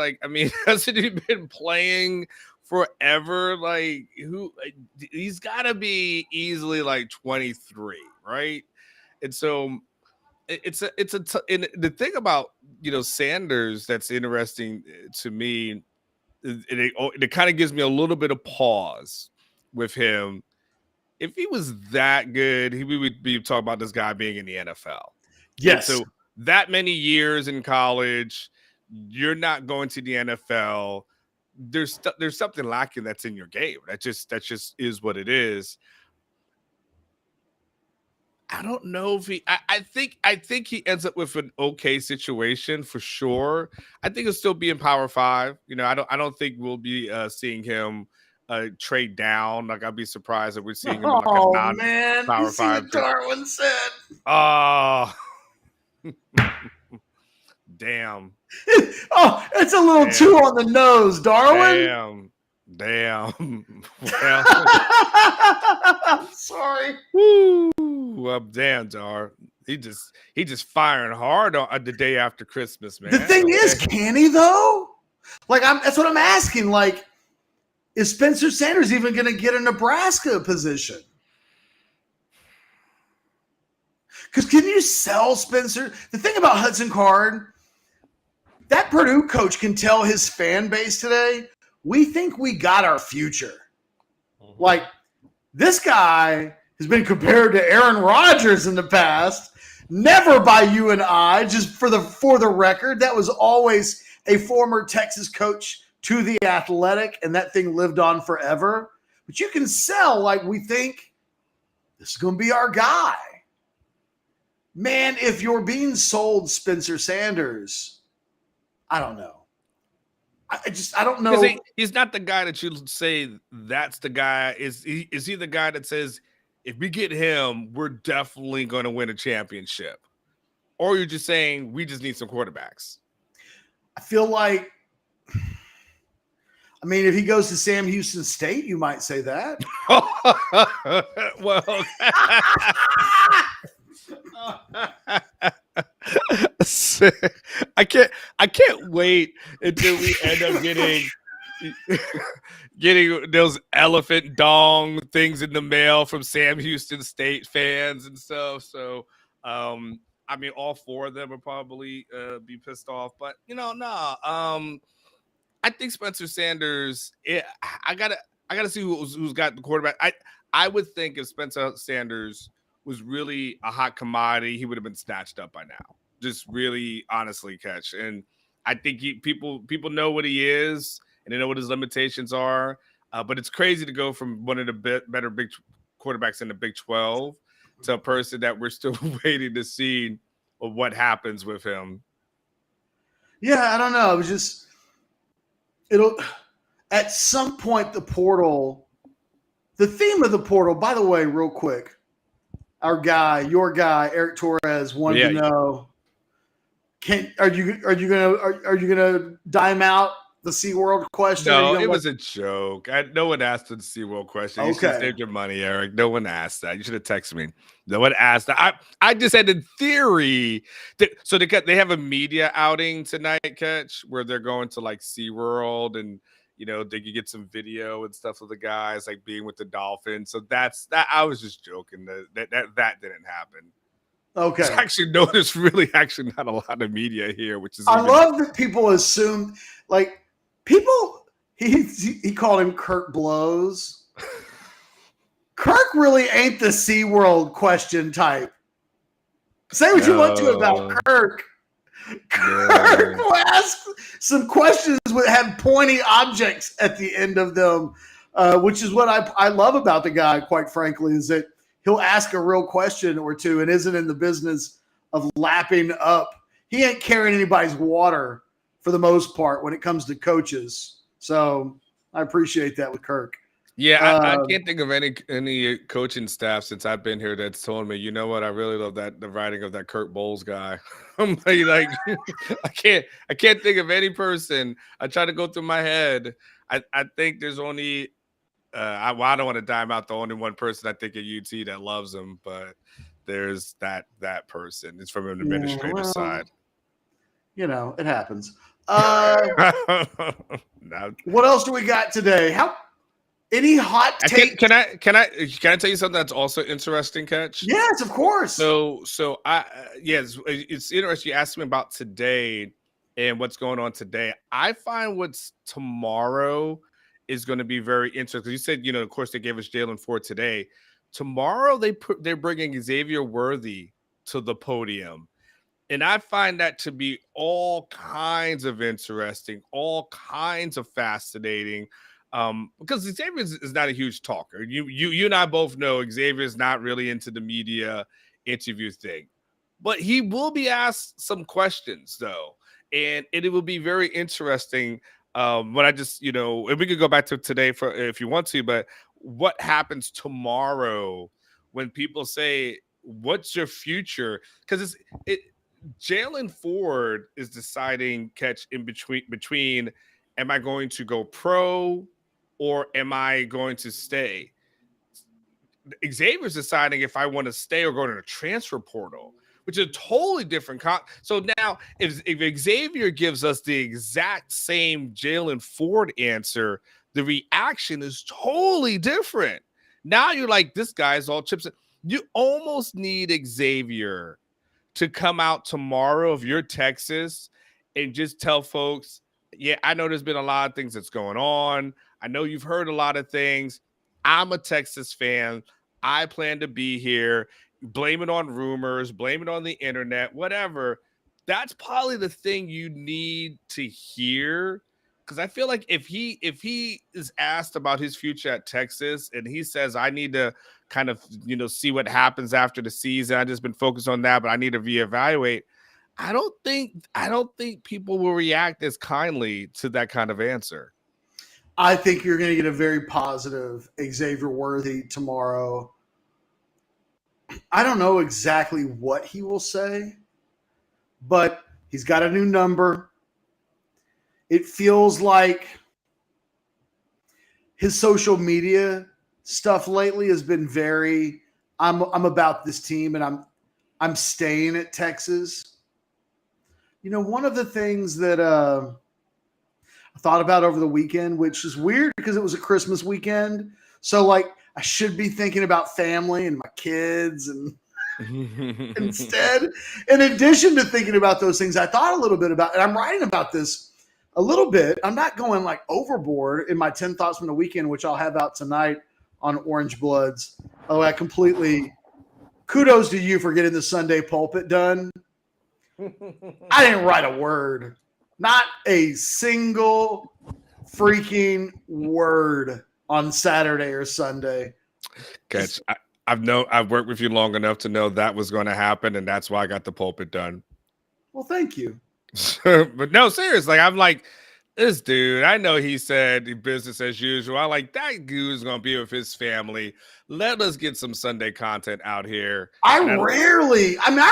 Speaker 2: hasn't he been playing forever? Like, he's got to be easily like 23, right? And so and the thing about Sanders that's interesting to me, it kind of gives me a little bit of pause with him. If he was that good, we would be talking about this guy being in the NFL.
Speaker 1: Yes.
Speaker 2: And so that many years in college, you're not going to the NFL. There's something lacking that's in your game. That just is what it is. I don't know if I think he ends up with an okay situation for sure. I think he'll still be in Power 5. I don't think we'll be seeing him trade down. Like, I'd be surprised if we're seeing him in like a non-Power 5.
Speaker 1: What Darwin said.
Speaker 2: Oh, damn.
Speaker 1: Oh, it's a little too on the nose, Darwin.
Speaker 2: Damn. Well,
Speaker 1: I'm sorry.
Speaker 2: Woo. Well, damn, Dar. He just firing hard on the day after Christmas, man.
Speaker 1: The thing is, can he though? Like, that's what I'm asking. Like, is Spencer Sanders even going to get a Nebraska position? Because can you sell Spencer? The thing about Hudson Card, that Purdue coach can tell his fan base today, we think we got our future. Like, this guy has been compared to Aaron Rodgers in the past, never by you and I, just for the record. That was always a former Texas coach to the Athletic, and that thing lived on forever. But you can sell like, we think this is going to be our guy. Man, if you're being sold Spencer Sanders, I don't know. I don't know.
Speaker 2: He's not the guy that you say that's the guy. Is he the guy that says if we get him, we're definitely going to win a championship? Or you're just saying we just need some quarterbacks?
Speaker 1: I feel like, I mean, if he goes to Sam Houston State, you might say that.
Speaker 2: Well, I can't wait until we end up getting those elephant dong things in the mail from Sam Houston State fans and stuff. So, I mean, all four of them will probably be pissed off, but I think Spencer Sanders. I gotta see who's got the quarterback. I would think if Spencer Sanders was really a hot commodity, he would have been snatched up by now. Just really, honestly, Catch. And I think people know what he is and they know what his limitations are. But it's crazy to go from one of the better big quarterbacks in the Big 12 to a person that we're still waiting to see what happens with him.
Speaker 1: Yeah, I don't know. It was just it'll at some point the portal. The theme of the portal, by the way, real quick. Your guy, Eric Torres, wanted to know: are you gonna dime out the SeaWorld question?
Speaker 2: No, it was a joke. No one asked the SeaWorld question. You should have saved your money, Eric. No one asked that. You should have texted me. No one asked that. I just had in theory so they have a media outing tonight, Catch, where they're going to like SeaWorld and they could get some video and stuff of the guys like being with the dolphins. So that's that. I was just joking. That didn't happen.
Speaker 1: Okay.
Speaker 2: Actually, no, there's really actually not a lot of media here, which is.
Speaker 1: I love that people assume like people. He called him Kirk Blows. Kirk really ain't the SeaWorld question type. Say what you want to about Kirk. Kirk will ask some questions that have pointy objects at the end of them, which is what I love about the guy, quite frankly, is that he'll ask a real question or two and isn't in the business of lapping up. He ain't carrying anybody's water for the most part when it comes to coaches. So I appreciate that with Kirk.
Speaker 2: Yeah, I can't think of any coaching staff since I've been here that's told me, you know what, I really love the writing of that Kurt Bowles guy. I'm like I can't think of any person. I try to go through my head. I think there's only I don't want to dime out the only one person I think at UT that loves him, but there's that person. It's from an administrative side.
Speaker 1: It happens. What else do we got today? Any hot take?
Speaker 2: Can I tell you something that's also interesting, Catch?
Speaker 1: Yes, of course.
Speaker 2: So it's interesting. You asked me about today and what's going on today. I find what's tomorrow is going to be very interesting. You said, of course, they gave us Jalen Ford today. Tomorrow they're bringing Xavier Worthy to the podium, and I find that to be all kinds of interesting, all kinds of fascinating. Because Xavier is not a huge talker. You and I both know Xavier is not really into the media interview thing, but he will be asked some questions though, and it will be very interesting. When I just and we could go back to today for if you want to, but what happens tomorrow when people say, "What's your future?" Because Jalen Ford is deciding Catch in between. Am I going to go pro? Or am I going to stay? Xavier's deciding if I want to stay or go to the transfer portal, which is a totally different. So now, if Xavier gives us the exact same Jalen Ford answer, the reaction is totally different. Now you're like, this guy's all chips. You almost need Xavier to come out tomorrow if you're Texas and just tell folks, yeah, I know there's been a lot of things that's going on. I know you've heard a lot of things. I'm a Texas fan. I plan to be here. Blame it on rumors, blame it on the internet, whatever. That's probably the thing you need to hear. Because I feel like if he is asked about his future at Texas and he says, I need to kind of, see what happens after the season. I've just been focused on that, but I need to reevaluate. I don't think people will react as kindly to that kind of answer.
Speaker 1: I think you're going to get a very positive Xavier Worthy tomorrow I don't know exactly what he will say, but he's got a new number. It feels like his social media stuff lately has been very I'm about this team and I'm staying at Texas. You know, one of the things that I thought about over the weekend, which is weird because it was a Christmas weekend. So like I should be thinking about family and my kids and instead, in addition to thinking about those things, I thought a little bit about, and I'm writing about this a little bit. I'm not going like overboard in my 10 thoughts from the weekend, which I'll have out tonight on Orange Bloods. Oh, I completely kudos to you for getting the Sunday pulpit done. I didn't write a word, not a single freaking word on Saturday or Sunday.
Speaker 2: Catch. I've worked with you long enough to know that was going to happen, and that's why I got the pulpit done.
Speaker 1: Well, thank you.
Speaker 2: But no, seriously, I'm like, this dude, I know he said business as usual. I like that dude's going to be with his family. Let us get some Sunday content out here.
Speaker 1: I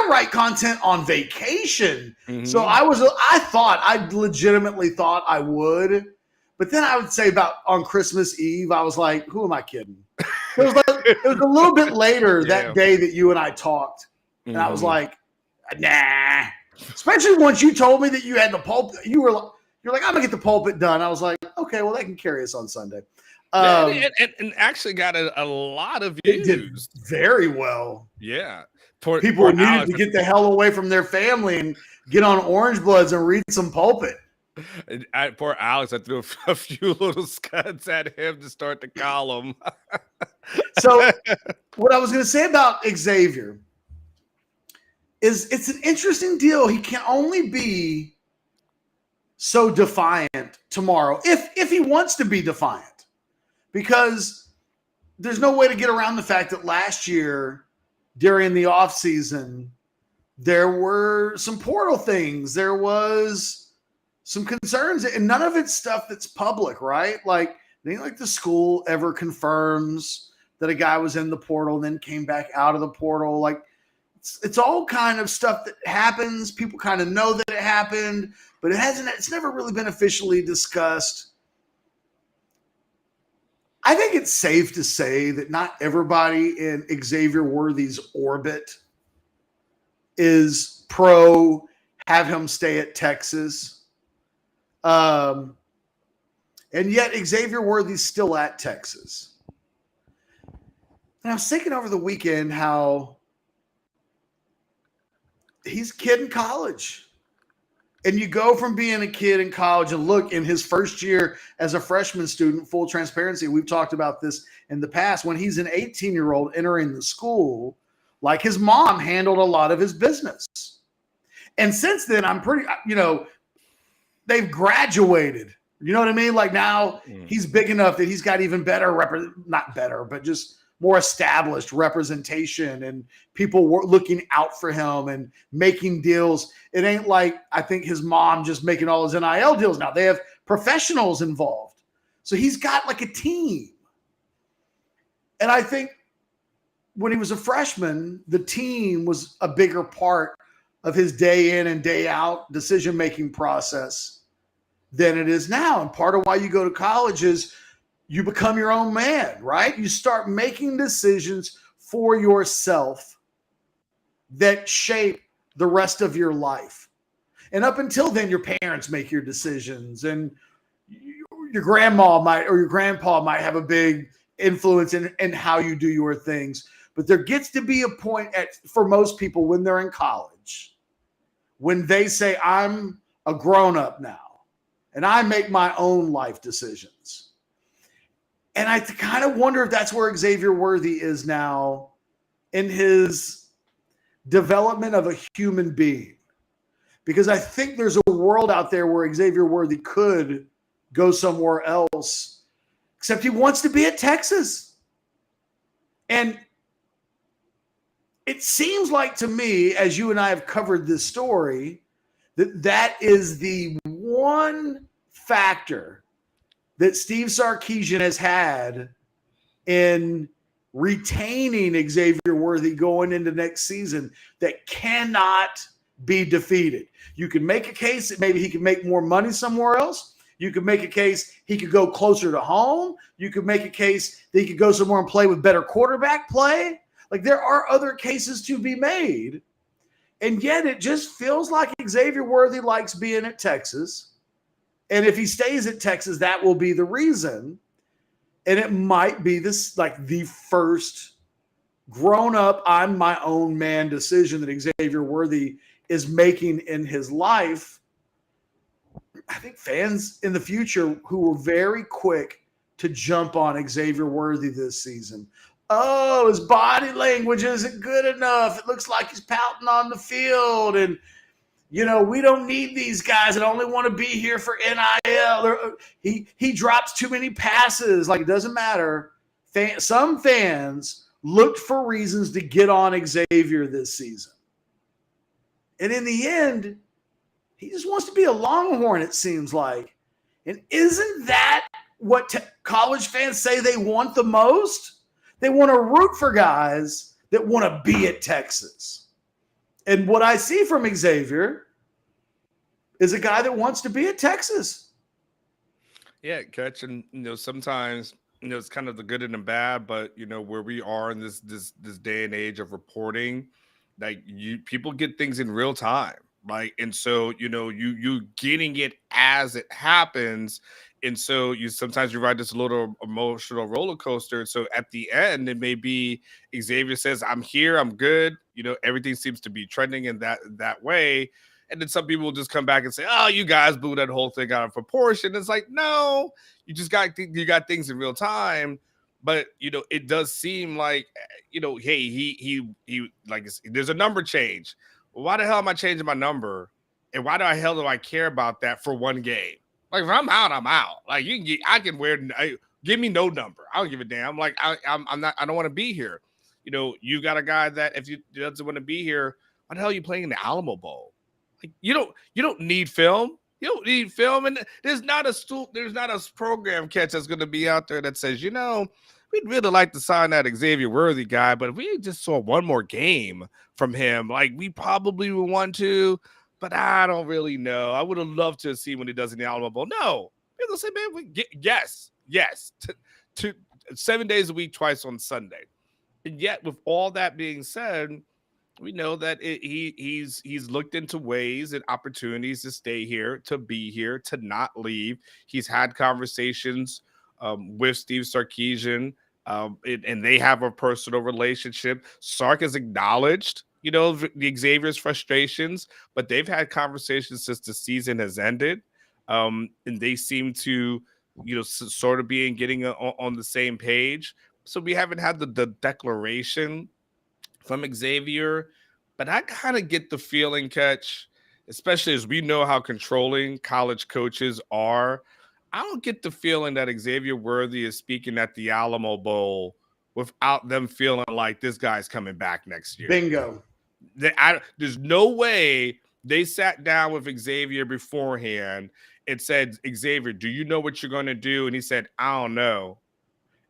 Speaker 1: write content on vacation.
Speaker 2: Mm-hmm.
Speaker 1: So I legitimately thought I would. But then I would say about on Christmas Eve, I was like, who am I kidding? It was a little bit later that day that you and I talked. And I was like, nah. Especially once you told me that you had the pulpit. You're like, I'm going to get the pulpit done. I was like, okay, well, that can carry us on Sunday.
Speaker 2: And actually got a lot of views.
Speaker 1: It did very well.
Speaker 2: Yeah.
Speaker 1: People needed to get the hell away from their family and get on Orange Bloods and read some pulpit.
Speaker 2: Poor Alex, I threw a few little scuds at him to start the column.
Speaker 1: So what I was going to say about Xavier is it's an interesting deal. He can only be so defiant tomorrow if he wants to be defiant, because there's no way to get around the fact that last year during the offseason, there were some portal things. There was some concerns, and none of it's stuff that's public, right? Like, it ain't like the school ever confirms that a guy was in the portal and then came back out of the portal. Like, it's all kind of stuff that happens. People kind of know that it happened, but it's never really been officially discussed. I think it's safe to say that not everybody in Xavier Worthy's orbit is pro have him stay at Texas. And yet Xavier Worthy's still at Texas. And I was thinking over the weekend how he's a kid in college. And you go from being a kid in college and look in his first year as a freshman student, full transparency. We've talked about this in the past when he's an 18-year-old entering the school, like his mom handled a lot of his business. And since then, I'm pretty, they've graduated. You know what I mean? Like now he's big enough that he's got even better, not better, but just more established representation and people looking out for him and making deals. It ain't like I think his mom just making all his NIL deals now. They have professionals involved. So he's got like a team. And I think when he was a freshman, the team was a bigger part of his day in and day out decision-making process than it is now. And part of why you go to college is you become your own man, right? You start making decisions for yourself that shape the rest of your life. And up until then, your parents make your decisions, and your grandma might or your grandpa might have a big influence in how you do your things. But there gets to be a point for most people when they're in college, when they say, I'm a grown-up now, and I make my own life decisions. And I kind of wonder if that's where Xavier Worthy is now in his development of a human being. Because I think there's a world out there where Xavier Worthy could go somewhere else, except he wants to be at Texas. And it seems like to me, as you and I have covered this story, that is the one factor that Steve Sarkisian has had in retaining Xavier Worthy going into next season that cannot be defeated. You can make a case that maybe he can make more money somewhere else. You could make a case he could go closer to home. You could make a case that he could go somewhere and play with better quarterback play. Like, there are other cases to be made. And yet it just feels like Xavier Worthy likes being at Texas. And if he stays at Texas, that will be the reason. And it might be this, like, the first grown-up, I'm my own man decision that Xavier Worthy is making in his life. I think fans in the future who were very quick to jump on Xavier Worthy this season. Oh, his body language isn't good enough. It looks like he's pouting on the field. And, you know, we don't need these guys that only want to be here for NIL. Or he drops too many passes. Like, it doesn't matter. Some fans looked for reasons to get on Xavier this season. And in the end, he just wants to be a Longhorn, it seems like. And isn't that what college fans say they want the most? They want to root for guys that want to be at Texas. And what I see from Xavier is a guy that wants to be at Texas.
Speaker 2: Yeah, Catch, and sometimes it's kind of the good and the bad, but where we are in this day and age of reporting, like people get things in real time, right? And so you getting it as it happens. And so sometimes you ride this little emotional roller coaster. So at the end, it may be Xavier says, I'm here, I'm good. Everything seems to be trending in that way. And then some people will just come back and say, oh, you guys blew that whole thing out of proportion. It's like, no, you got things in real time. But, it does seem like, hey, he like, there's a number change. Why the hell am I changing my number? And why the hell do I care about that for one game? Like, if I'm out, I'm out. Like, give me no number. I don't give a damn. Like, I don't want to be here. You got a guy that if you doesn't want to be here, why the hell are you playing in the Alamo Bowl? Like, you don't need film. You don't need film. And there's not a program Catch that's going to be out there that says, we'd really like to sign that Xavier Worthy guy, but if we just saw one more game from him, like, we probably would want to. But I don't really know. I would have loved to see when he does in the Alamo Bowl. No. People say, man, yes. 7 days a week, twice on Sunday. And yet, with all that being said, we know that he's looked into ways and opportunities to stay here, to be here, to not leave. He's had conversations with Steve Sarkisian, and they have a personal relationship. Sark has acknowledged the Xavier's frustrations, but they've had conversations since the season has ended. And they seem to, sort of getting on the same page. So we haven't had the declaration from Xavier, but I kind of get the feeling, Catch, especially as we know how controlling college coaches are. I don't get the feeling that Xavier Worthy is speaking at the Alamo Bowl without them feeling like this guy's coming back next year.
Speaker 1: Bingo.
Speaker 2: There's no way they sat down with Xavier beforehand and said, Xavier, do you know what you're going to do? And he said, I don't know.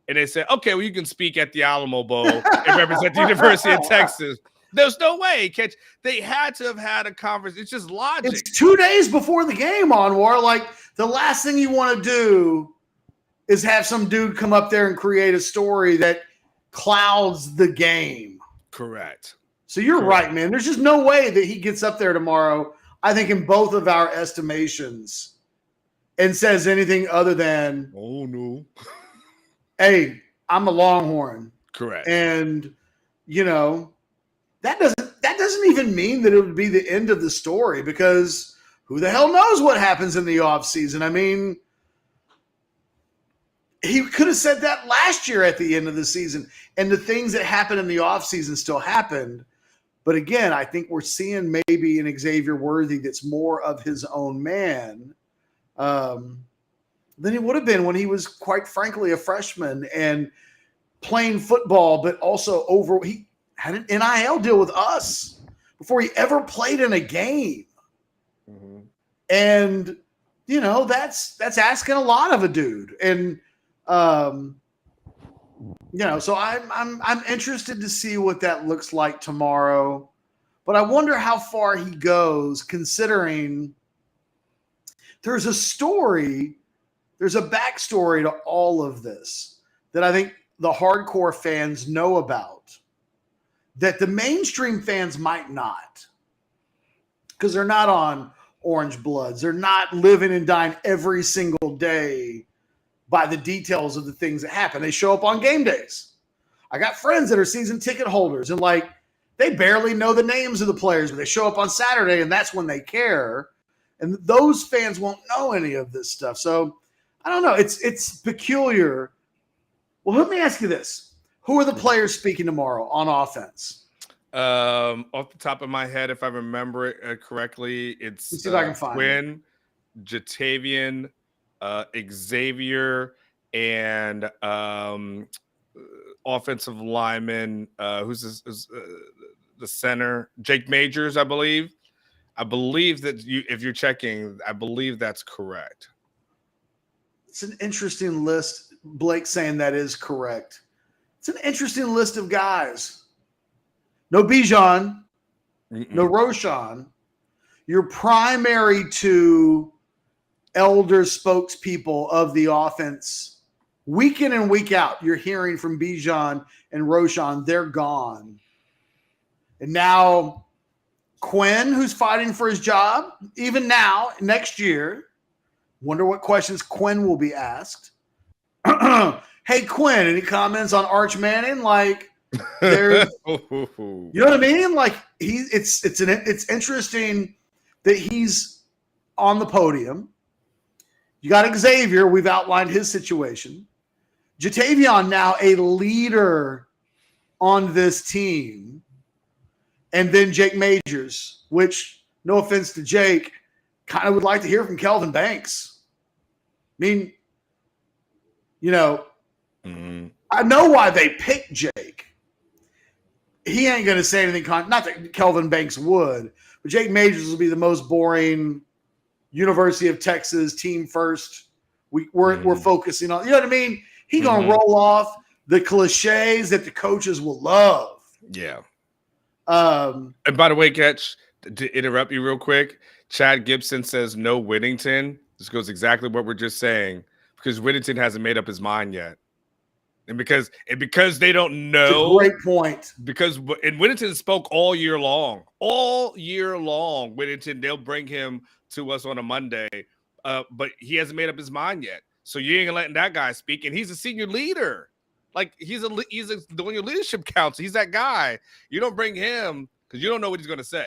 Speaker 2: And they said, okay, well, you can speak at the Alamo Bowl and represent the University of Texas. There's no way, Catch. They had to have had a conversation. It's just logic.
Speaker 1: It's 2 days before the game, Anwar. Like, the last thing you want to do is have some dude come up there and create a story that clouds the game.
Speaker 2: Correct.
Speaker 1: So you're right, man. There's just no way that he gets up there tomorrow, I think, in both of our estimations, and says anything other than,
Speaker 2: oh, no.
Speaker 1: Hey, I'm a Longhorn.
Speaker 2: Correct.
Speaker 1: And, that doesn't even mean that it would be the end of the story, because who the hell knows what happens in the offseason? I mean, he could have said that last year at the end of the season, and the things that happened in the offseason still happened. But again, I think we're seeing maybe an Xavier Worthy that's more of his own man than he would have been when he was, quite frankly, a freshman and playing football, but also he had an NIL deal with us before he ever played in a game. Mm-hmm. And, that's asking a lot of a dude. And So I'm interested to see what that looks like tomorrow. But I wonder how far he goes, considering there's a backstory to all of this that I think the hardcore fans know about, that the mainstream fans might not, because they're not on Orange Bloods. They're not living and dying every single day by the details of the things that happen. They show up on game days. I got friends that are season ticket holders, and they barely know the names of the players, but they show up on Saturday, and that's when they care. And those fans won't know any of this stuff. So I don't know. It's peculiar. Well, let me ask you this. Who are the players speaking tomorrow on offense?
Speaker 2: Off the top of my head, if I remember it correctly, it's
Speaker 1: Let's see if I can find
Speaker 2: Quinn, Jatavian, Xavier, and offensive lineman, who's the center, Jake Majors, I believe. I believe that if you're checking, I believe that's correct.
Speaker 1: It's an interesting list. Blake saying that is correct. It's an interesting list of guys. No Bijan, no Roshan. Your primary two elder spokespeople of the offense, week in and week out, you're hearing from Bijan and Roshan. They're gone. And now Quinn, who's fighting for his job, even now, next year, wonder what questions Quinn will be asked. Hey, Quinn, any comments on Arch Manning? There's, you know what I mean? It's interesting that he's on the podium. You got Xavier. We've outlined his situation. Jatavian now a leader on this team. And then Jake Majors, which, no offense to Jake, kind of would like to hear from Kelvin Banks. I mean, I know why they picked Jake. He ain't going to say anything. Not that Kelvin Banks would, but Jake Majors will be the most boring University of Texas team first. We're focusing on, you know what I mean? He going to roll off the cliches that the coaches will love.
Speaker 2: Yeah. And by the way, Catch, to interrupt you real quick, Chad Gibson says no Whittington. This goes exactly what we're just saying, because Whittington hasn't made up his mind yet. And because they don't know.
Speaker 1: Great point.
Speaker 2: And Whittington spoke all year long. All year long, Whittington, they'll bring him to us on a Monday. But he hasn't made up his mind yet. So you ain't letting that guy speak. And he's a senior leader. He's doing your leadership council. He's that guy. You don't bring him because you don't know what he's going to say.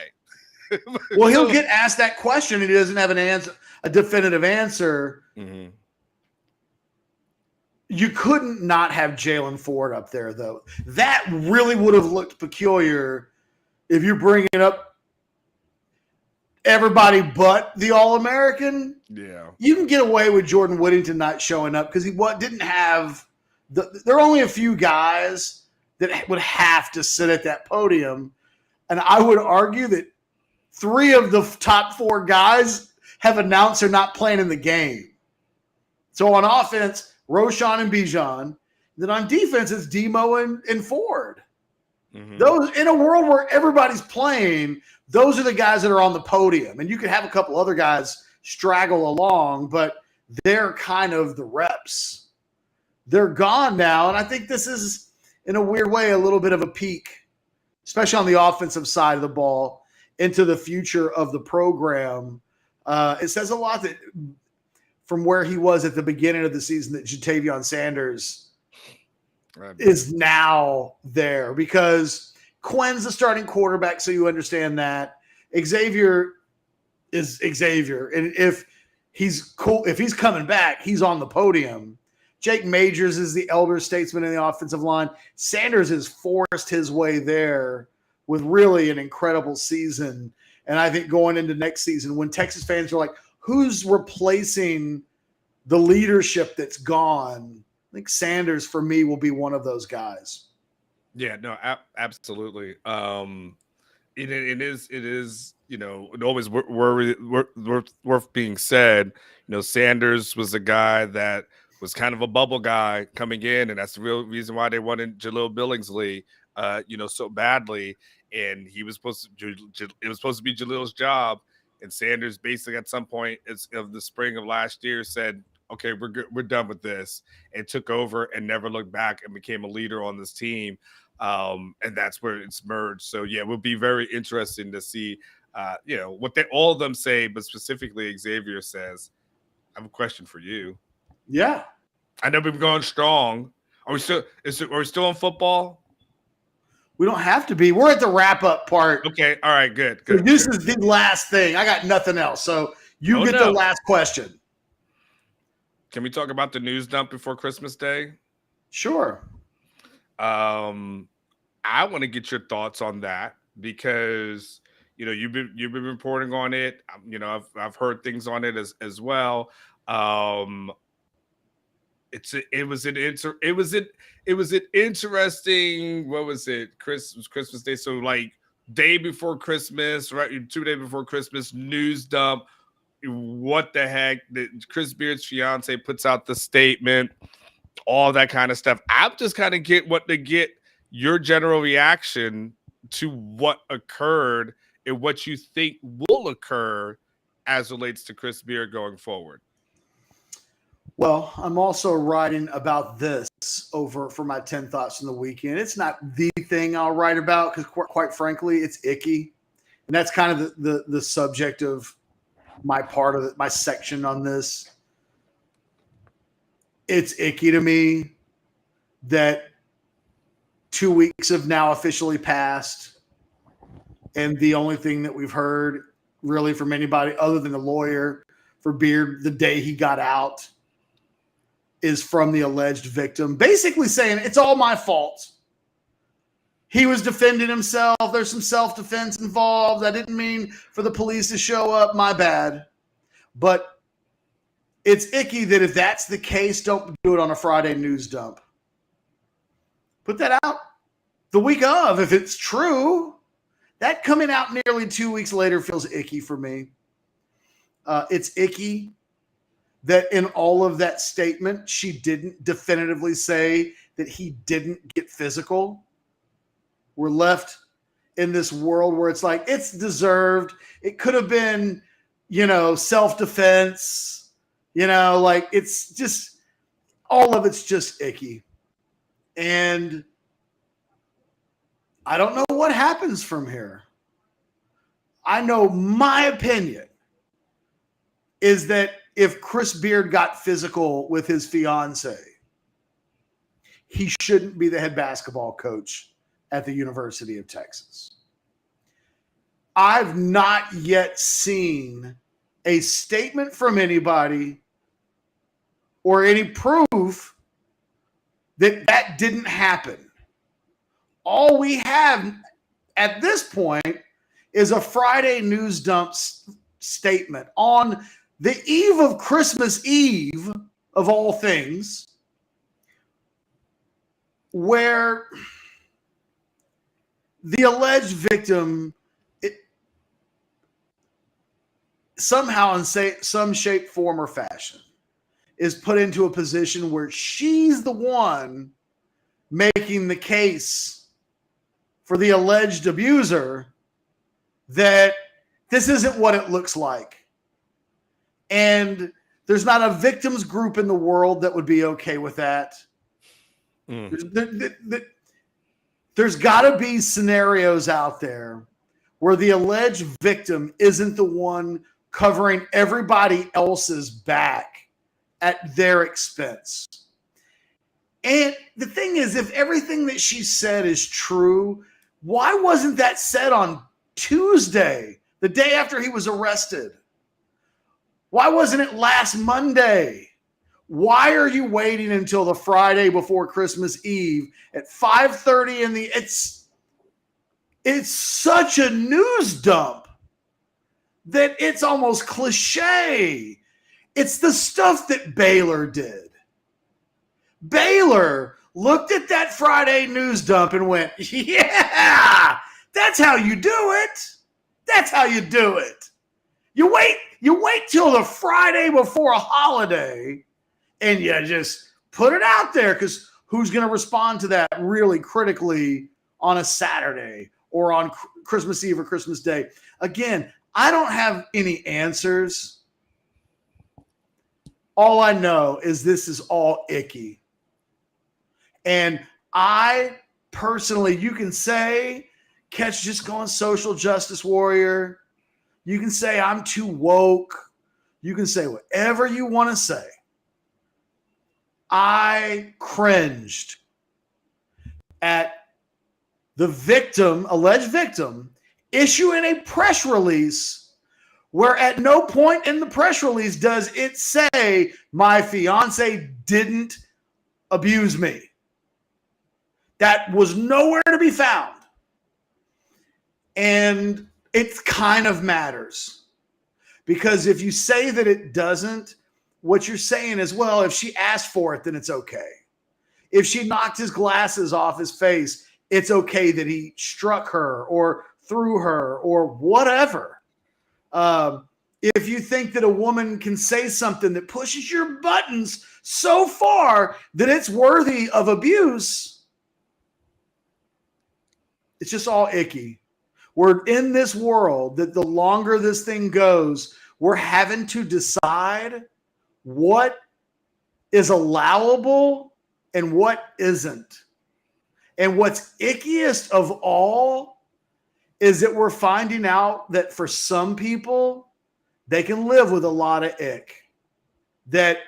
Speaker 1: Well, he'll get asked that question and he doesn't have a definitive answer. Mm-hmm. You couldn't not have Jalen Ford up there, though. That really would have looked peculiar if you're bringing up everybody but the All-American.
Speaker 2: Yeah.
Speaker 1: You can get away with Jordan Whittington not showing up because he didn't have – there are only a few guys that would have to sit at that podium. And I would argue that 3 of the top 4 guys have announced they're not playing in the game. So on offense – Roshan and Bijan. Then on defense, it's Demo and Ford. Mm-hmm. Those, in a world where everybody's playing, those are the guys that are on the podium. And you could have a couple other guys straggle along, but they're kind of the reps. They're gone now, and I think this is, in a weird way, a little bit of a peek, especially on the offensive side of the ball, into the future of the program. It says a lot that – from where he was at the beginning of the season, that Jatavian Sanders is now there, because Quinn's the starting quarterback, so you understand that. Xavier is Xavier, and if he's coming back, he's on the podium. Jake Majors is the elder statesman in the offensive line. Sanders has forced his way there with really an incredible season, and I think going into next season, when Texas fans are like, who's replacing the leadership that's gone? I think Sanders, for me, will be one of those guys.
Speaker 2: Yeah, no, absolutely. It is, always worth being said. Sanders was a guy that was kind of a bubble guy coming in, and that's the real reason why they wanted Jaleel Billingsley, so badly. And he was supposed to, it was supposed to be Jaleel's job. And Sanders basically at some point of the spring of last year said, okay, we're good, we're done with this, and took over and never looked back and became a leader on this team. And that's where it's merged. So yeah, it will be very interesting to see, what all of them say, but specifically Xavier says. I have a question for you.
Speaker 1: Yeah.
Speaker 2: I know we've been going strong. Are we still on football?
Speaker 1: We don't have to be. We're at the wrap-up part.
Speaker 2: Okay. All right. Good.
Speaker 1: So this is the last thing. I got nothing else. So you get the last question.
Speaker 2: Can we talk about the news dump before Christmas Day?
Speaker 1: Sure.
Speaker 2: I want to get your thoughts on that because you've been reporting on it. I've heard things on it as well. It was an interesting, what was it? Christmas Day. So like day before Christmas, right? 2 days before Christmas, news dump. What the heck? Chris Beard's fiance puts out the statement, all that kind of stuff. I'm just kind of get your general reaction to what occurred and what you think will occur as relates to Chris Beard going forward.
Speaker 1: Well, I'm also writing about this over for my 10 thoughts from the weekend. It's not the thing I'll write about because, quite frankly, it's icky. And that's kind of the subject of my part of it, my section on this. It's icky to me that 2 weeks have now officially passed. And the only thing that we've heard really from anybody other than a lawyer for Beard the day he got out is from the alleged victim, basically saying it's all my fault. He was defending himself. There's some self-defense involved. I didn't mean for the police to show up. My bad. But it's icky that if that's the case, don't do it on a Friday news dump. Put that out the week of, if it's true. That coming out nearly 2 weeks later feels icky for me. It's icky that in all of that statement, she didn't definitively say that he didn't get physical. We're left in this world where it's like, it's deserved. It could have been, self-defense, like it's just, all of it's just icky. And I don't know what happens from here. I know my opinion is that if Chris Beard got physical with his fiance, he shouldn't be the head basketball coach at the University of Texas. I've not yet seen a statement from anybody or any proof that that didn't happen. All we have at this point is a Friday news dump statement on the eve of Christmas Eve, of all things, where the alleged victim somehow in some shape, form, or fashion is put into a position where she's the one making the case for the alleged abuser that this isn't what it looks like. And there's not a victims group in the world that would be okay with that. There's got to be scenarios out there where the alleged victim isn't the one covering everybody else's back at their expense. And the thing is, if everything that she said is true, why wasn't that said on Tuesday, the day after he was arrested? Why wasn't it last Monday? Why are you waiting until the Friday before Christmas Eve at 5:30 in the it's such a news dump that it's almost cliche. It's the stuff that Baylor did. Baylor looked at that Friday news dump and went, yeah, that's how you do it. That's how you do it. You wait till the Friday before a holiday and you just put it out there, because who's going to respond to that really critically on a Saturday or on Christmas Eve or Christmas Day? Again, I don't have any answers. All I know is this is all icky. And I personally, you can say, Catch just going social justice warrior. You can say I'm too woke. You can say whatever you want to say. I cringed at the victim, alleged victim, issuing a press release where at no point in the press release does it say my fiance didn't abuse me. That was nowhere to be found. And it kind of matters, because if you say that it doesn't, what you're saying is, well, if she asked for it, then it's okay. If she knocked his glasses off his face, it's okay that he struck her or threw her or whatever. If you think that a woman can say something that pushes your buttons so far that it's worthy of abuse, it's just all icky. We're in this world that the longer this thing goes, we're having to decide what is allowable and what isn't. And what's ickiest of all is that we're finding out that for some people, they can live with a lot of ick. That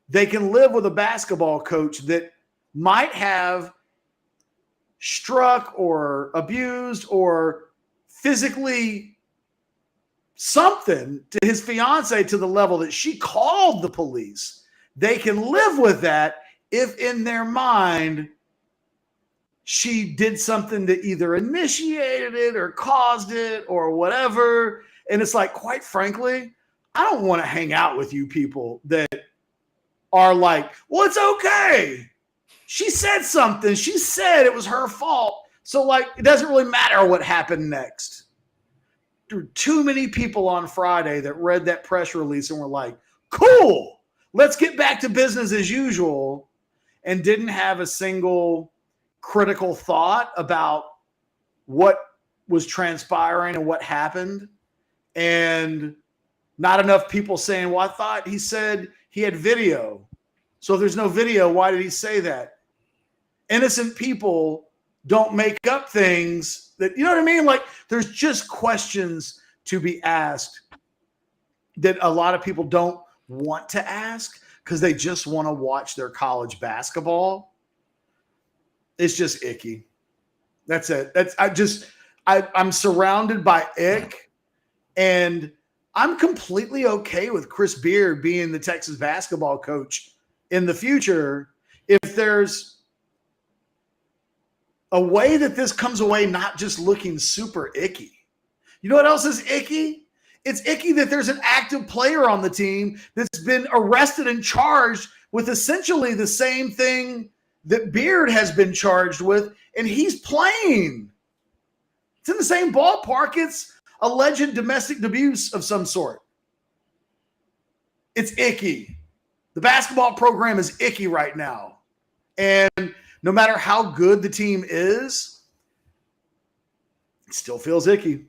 Speaker 1: they can live with a basketball coach that might have struck or abused or physically something to his fiance to the level that she called the police. They can live with that if in their mind she did something that either initiated it or caused it or whatever. And it's like, quite frankly, I don't want to hang out with you people that are like, well, it's okay. She said something. She said it was her fault. So, like, it doesn't really matter what happened next. There were too many people on Friday that read that press release and were like, cool, let's get back to business as usual, and didn't have a single critical thought about what was transpiring and what happened. And not enough people saying, well, I thought he said he had video. So if there's no video, why did he say that? Innocent people don't make up things that, you know what I mean? Like, there's just questions to be asked that a lot of people don't want to ask because they just want to watch their college basketball. It's just icky. That's it. I'm surrounded by ick, and I'm completely okay with Chris Beard being the Texas basketball coach in the future if there's a way that this comes away not just looking super icky. You know what else is icky? It's icky that there's an active player on the team that's been arrested and charged with essentially the same thing that Beard has been charged with, and he's playing. It's in the same ballpark. It's alleged domestic abuse of some sort. It's icky. The basketball program is icky right now. And no matter how good the team is, it still feels icky.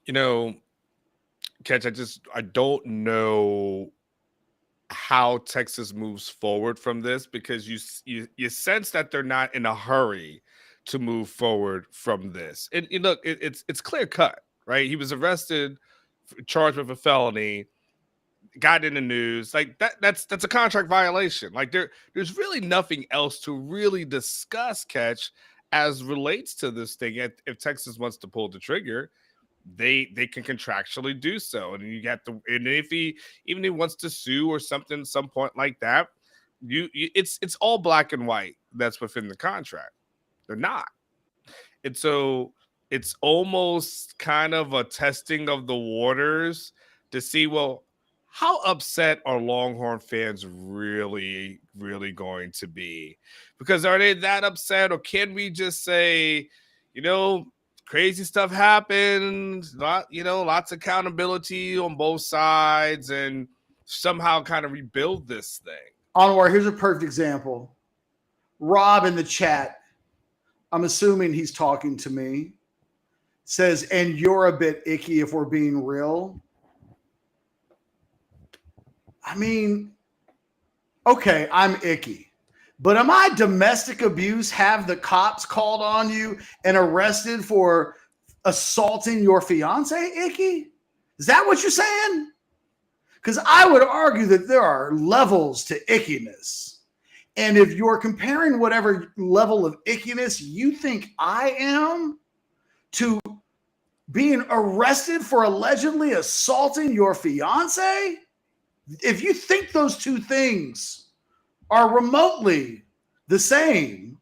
Speaker 2: You know, Catch, I don't know how Texas moves forward from this, because you sense that they're not in a hurry to move forward from this. And look, it's clear cut, right? He was arrested, charged with a felony, got in the news. Like that's a contract violation. Like there's really nothing else to really discuss, Catch, as relates to this thing. If Texas wants to pull the trigger, they can contractually do so. And you got and if he wants to sue or something at some point like that, it's all black and white that's within the contract. They're not. And so it's almost kind of a testing of the waters to see, well, how upset are Longhorn fans really, really going to be? Because are they that upset, or can we just say, crazy stuff happened, lots of accountability on both sides, and somehow kind of rebuild this thing.
Speaker 1: Anwar, here's a perfect example. Rob in the chat, I'm assuming he's talking to me, says, and you're a bit icky if we're being real. I mean, okay, I'm icky. But am I domestic abuse, have the cops called on you and arrested for assaulting your fiance, icky? Is that what you're saying? Because I would argue that there are levels to ickiness. And if you're comparing whatever level of ickiness you think I am to being arrested for allegedly assaulting your fiance, if you think those two things are remotely the same,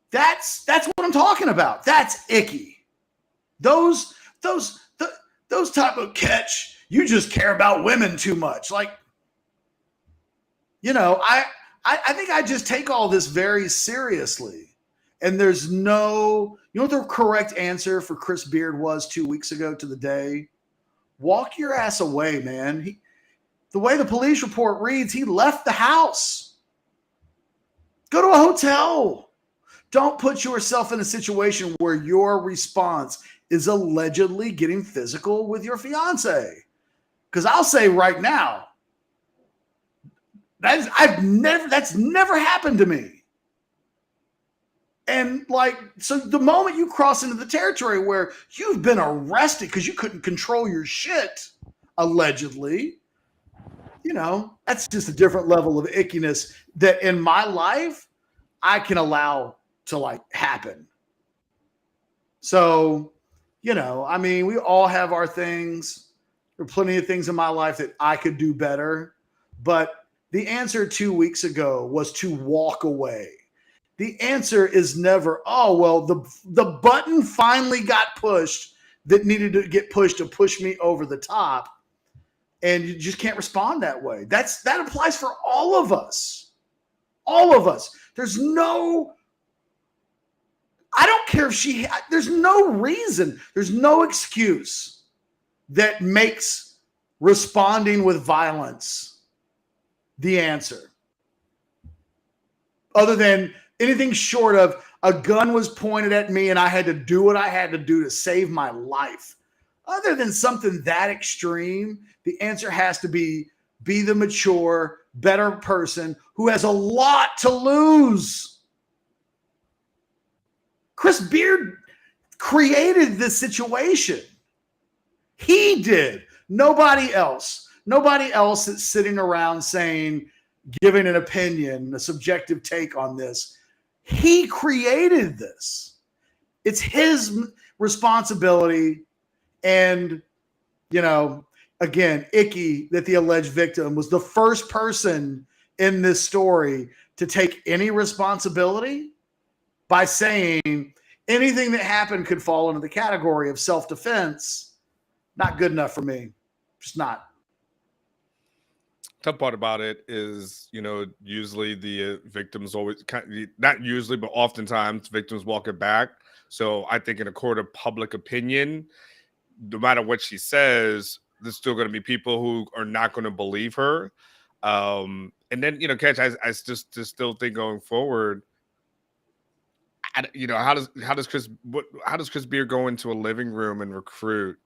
Speaker 1: that's what I'm talking about. That's icky. Those type of catch, you just care about women too much. Like, you know, I think I just take all this very seriously. And there's no, you know what the correct answer for Chris Beard was 2 weeks ago to the day? Walk your ass away, man. The way the police report reads, he left the house. Go to a hotel. Don't put yourself in a situation where your response is allegedly getting physical with your fiance. Because I'll say right now, that's never happened to me. And like, so the moment you cross into the territory where you've been arrested because you couldn't control your shit, allegedly, you know, that's just a different level of ickiness that in my life I can allow to like happen. So, you know, I mean, we all have our things. There are plenty of things in my life that I could do better. But the answer 2 weeks ago was to walk away. The answer is never, oh, well, the button finally got pushed that needed to get pushed to push me over the top. And you just can't respond that way. That applies for all of us. All of us. There's no, I don't care if there's no reason, there's no excuse that makes responding with violence the answer. Other than anything short of a gun was pointed at me and I had to do what I had to do to save my life. Other than something that extreme, the answer has to be the mature, better person who has a lot to lose. Chris Beard created this situation. He did. Nobody else. Nobody else that's sitting around saying, giving an opinion, a subjective take on this. He created this. It's his responsibility. And, you know, again, icky that the alleged victim was the first person in this story to take any responsibility by saying anything that happened could fall into the category of self-defense. Not good enough for me. Just not.
Speaker 2: Tough part about it is, you know, usually the victims always, not usually, but oftentimes victims walk it back. So I think in a court of public opinion, no matter what she says, there's still going to be people who are not going to believe her. And then, you know, Catch, I just still think going forward, you know, how does Chris Beard go into a living room and recruit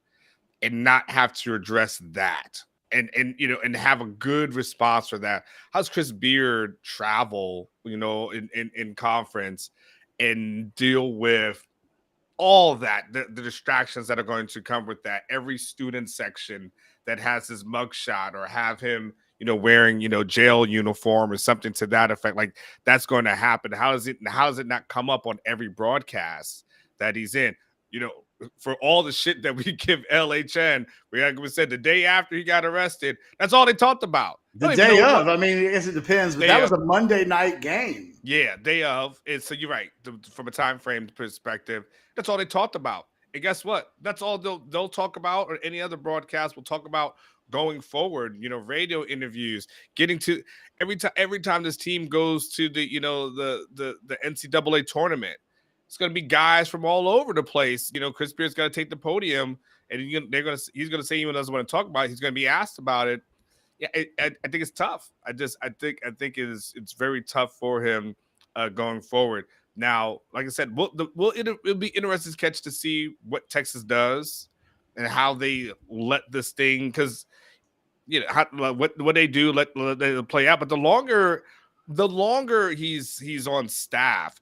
Speaker 2: and not have to address that? And you know, and have a good response for that. How's Chris Beard travel, you know, in conference and deal with all that, the distractions that are going to come with that? Every student section that has his mugshot or have him, you know, wearing, you know, jail uniform or something to that effect, like that's going to happen. How does it not come up on every broadcast that he's in? You know, for all the shit that we give LHN, we said the day after he got arrested, that's all they talked about.
Speaker 1: The day of, I mean, I guess it depends, but that was a Monday night game.
Speaker 2: Yeah, day of. So you're right. From a time frame perspective, that's all they talked about. And guess what? That's all they'll talk about, or any other broadcast will talk about going forward. You know, radio interviews, getting to every time this team goes to the, you know, the NCAA tournament. It's going to be guys from all over the place. You know, Chris Beard's got to take the podium, and he's going to say he even doesn't want to talk about it. He's going to be asked about it. Yeah, I think it's tough. I think it's very tough for him going forward. Now, like I said, it'll be interesting to catch to see what Texas does and how they let this thing, because what they do, let it play out. But the longer he's on staff,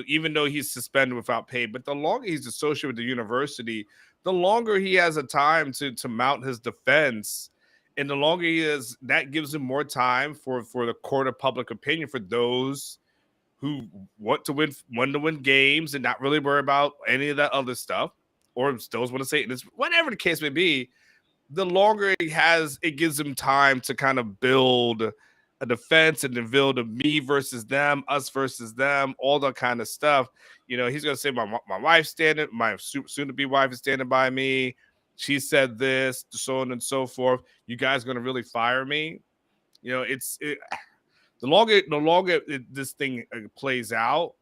Speaker 2: even though he's suspended without pay, but the longer he's associated with the university, the longer he has a time to mount his defense. And the longer he is, that gives him more time for the court of public opinion, for those who want to win games and not really worry about any of that other stuff, or still want to say this, whatever the case may be. The longer he has, it gives him time to kind of build a defense and then build a me versus them, us versus them, all that kind of stuff. He's going to say, my wife's standing, my soon-to-be wife is standing by me. She said this, so on and so forth. You guys going to really fire me? The longer this thing plays out,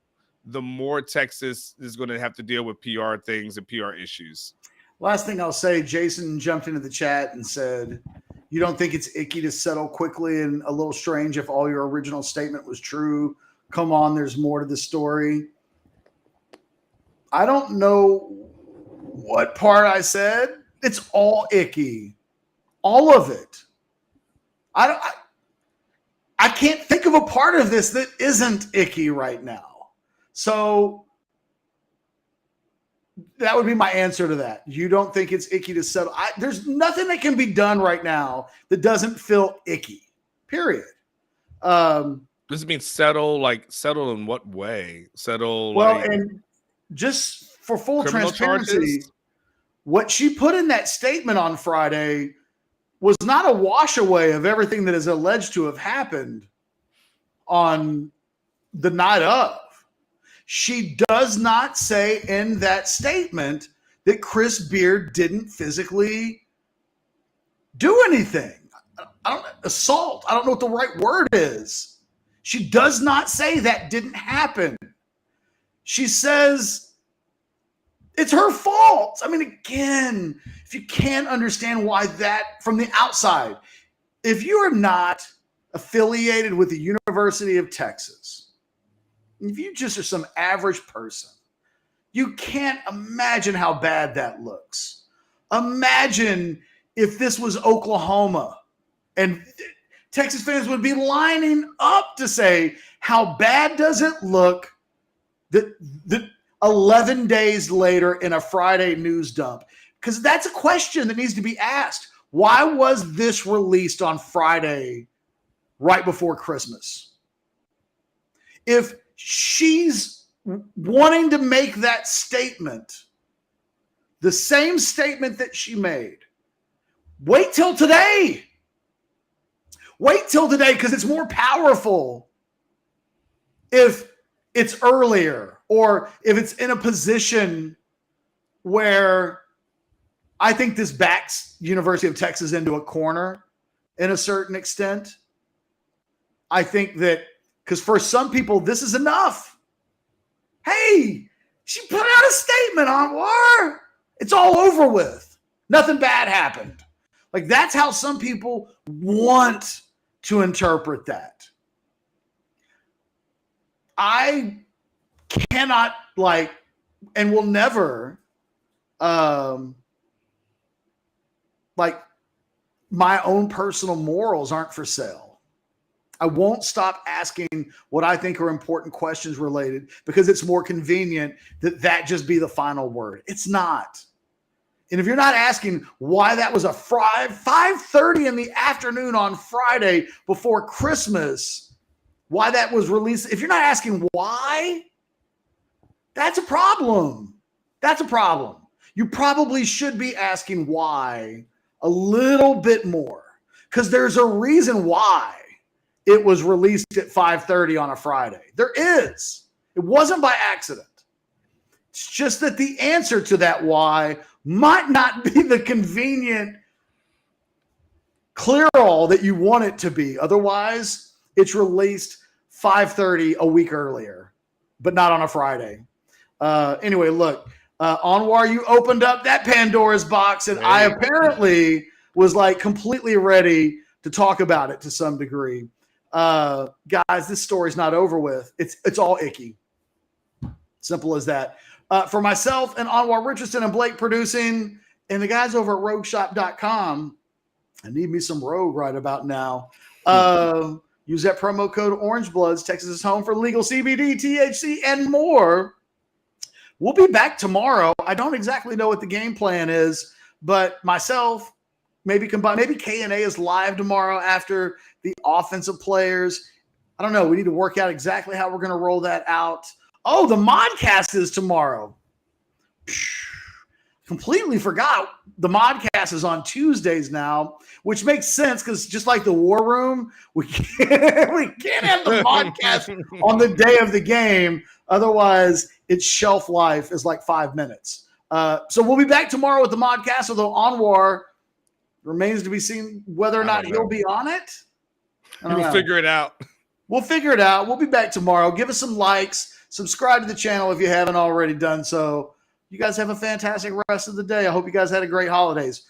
Speaker 2: the more Texas is going to have to deal with PR things and PR issues.
Speaker 1: Last thing I'll say, Jason jumped into the chat and said, you don't think it's icky to settle quickly and a little strange if all your original statement was true? Come on, there's more to the story. I don't know what part I said. It's all icky. All of it. I can't think of a part of this that isn't icky right now. So that would be my answer to that. You don't think it's icky to settle? There's nothing that can be done right now that doesn't feel icky, period.
Speaker 2: Does it mean settle? Like settle in what way? Settle?
Speaker 1: Well,
Speaker 2: like
Speaker 1: and just for full transparency,
Speaker 2: charges?
Speaker 1: What she put in that statement on Friday was not a wash away of everything that is alleged to have happened on the night of. She does not say in that statement that Chris Beard didn't physically do anything. Assault. I don't know what the right word is. She does not say that didn't happen. She says it's her fault. I mean, again, if you can't understand why that from the outside, if you are not affiliated with the University of Texas, if you just are some average person, you can't imagine how bad that looks. Imagine if this was Oklahoma and Texas fans would be lining up to say, how bad does it look that 11 days later in a Friday news dump? Because that's a question that needs to be asked. Why was this released on Friday right before Christmas? If she's wanting to make that statement, the same statement that she made, wait till today. Wait till today, because it's more powerful if it's earlier, or if it's in a position where I think this backs University of Texas into a corner in a certain extent. I think that because for some people, this is enough. Hey, she put out a statement on war. It's all over with. Nothing bad happened. Like, that's how some people want to interpret that. I cannot and will never my own personal morals aren't for sale. I won't stop asking what I think are important questions related, because it's more convenient that just be the final word. It's not. And if you're not asking why that was a 5:30 in the afternoon on Friday before Christmas, why that was released, if you're not asking why, that's a problem. That's a problem. You probably should be asking why a little bit more, because there's a reason why it was released at 5:30 on a Friday. There is. It wasn't by accident. It's just that the answer to that why might not be the convenient clear all that you want it to be. Otherwise, it's released 5:30 a week earlier, but not on a Friday. Anyway, look, Anwar, you opened up that Pandora's box, and I apparently was completely ready to talk about it to some degree. Guys, this story's not over with. It's all icky. Simple as that. For myself and Anwar Richardson and Blake producing, and the guys over at rogueshop.com, I need me some Rogue right about now. Use that promo code OrangeBloods. Texas is home for legal CBD, THC, and more. We'll be back tomorrow. I don't exactly know what the game plan is, but myself, maybe K&A is live tomorrow after the offensive players. I don't know. We need to work out exactly how we're going to roll that out. Oh, the modcast is tomorrow. Completely forgot the modcast is on Tuesdays now, which makes sense because just like the War Room, we can't have the modcast on the day of the game. Otherwise, its shelf life is like 5 minutes. So we'll be back tomorrow with the modcast, although Anwar remains to be seen whether or not he'll be on it.
Speaker 2: We'll figure it out.
Speaker 1: We'll figure it out. We'll be back tomorrow. Give us some likes. Subscribe to the channel if you haven't already done so. You guys have a fantastic rest of the day. I hope you guys had a great holidays.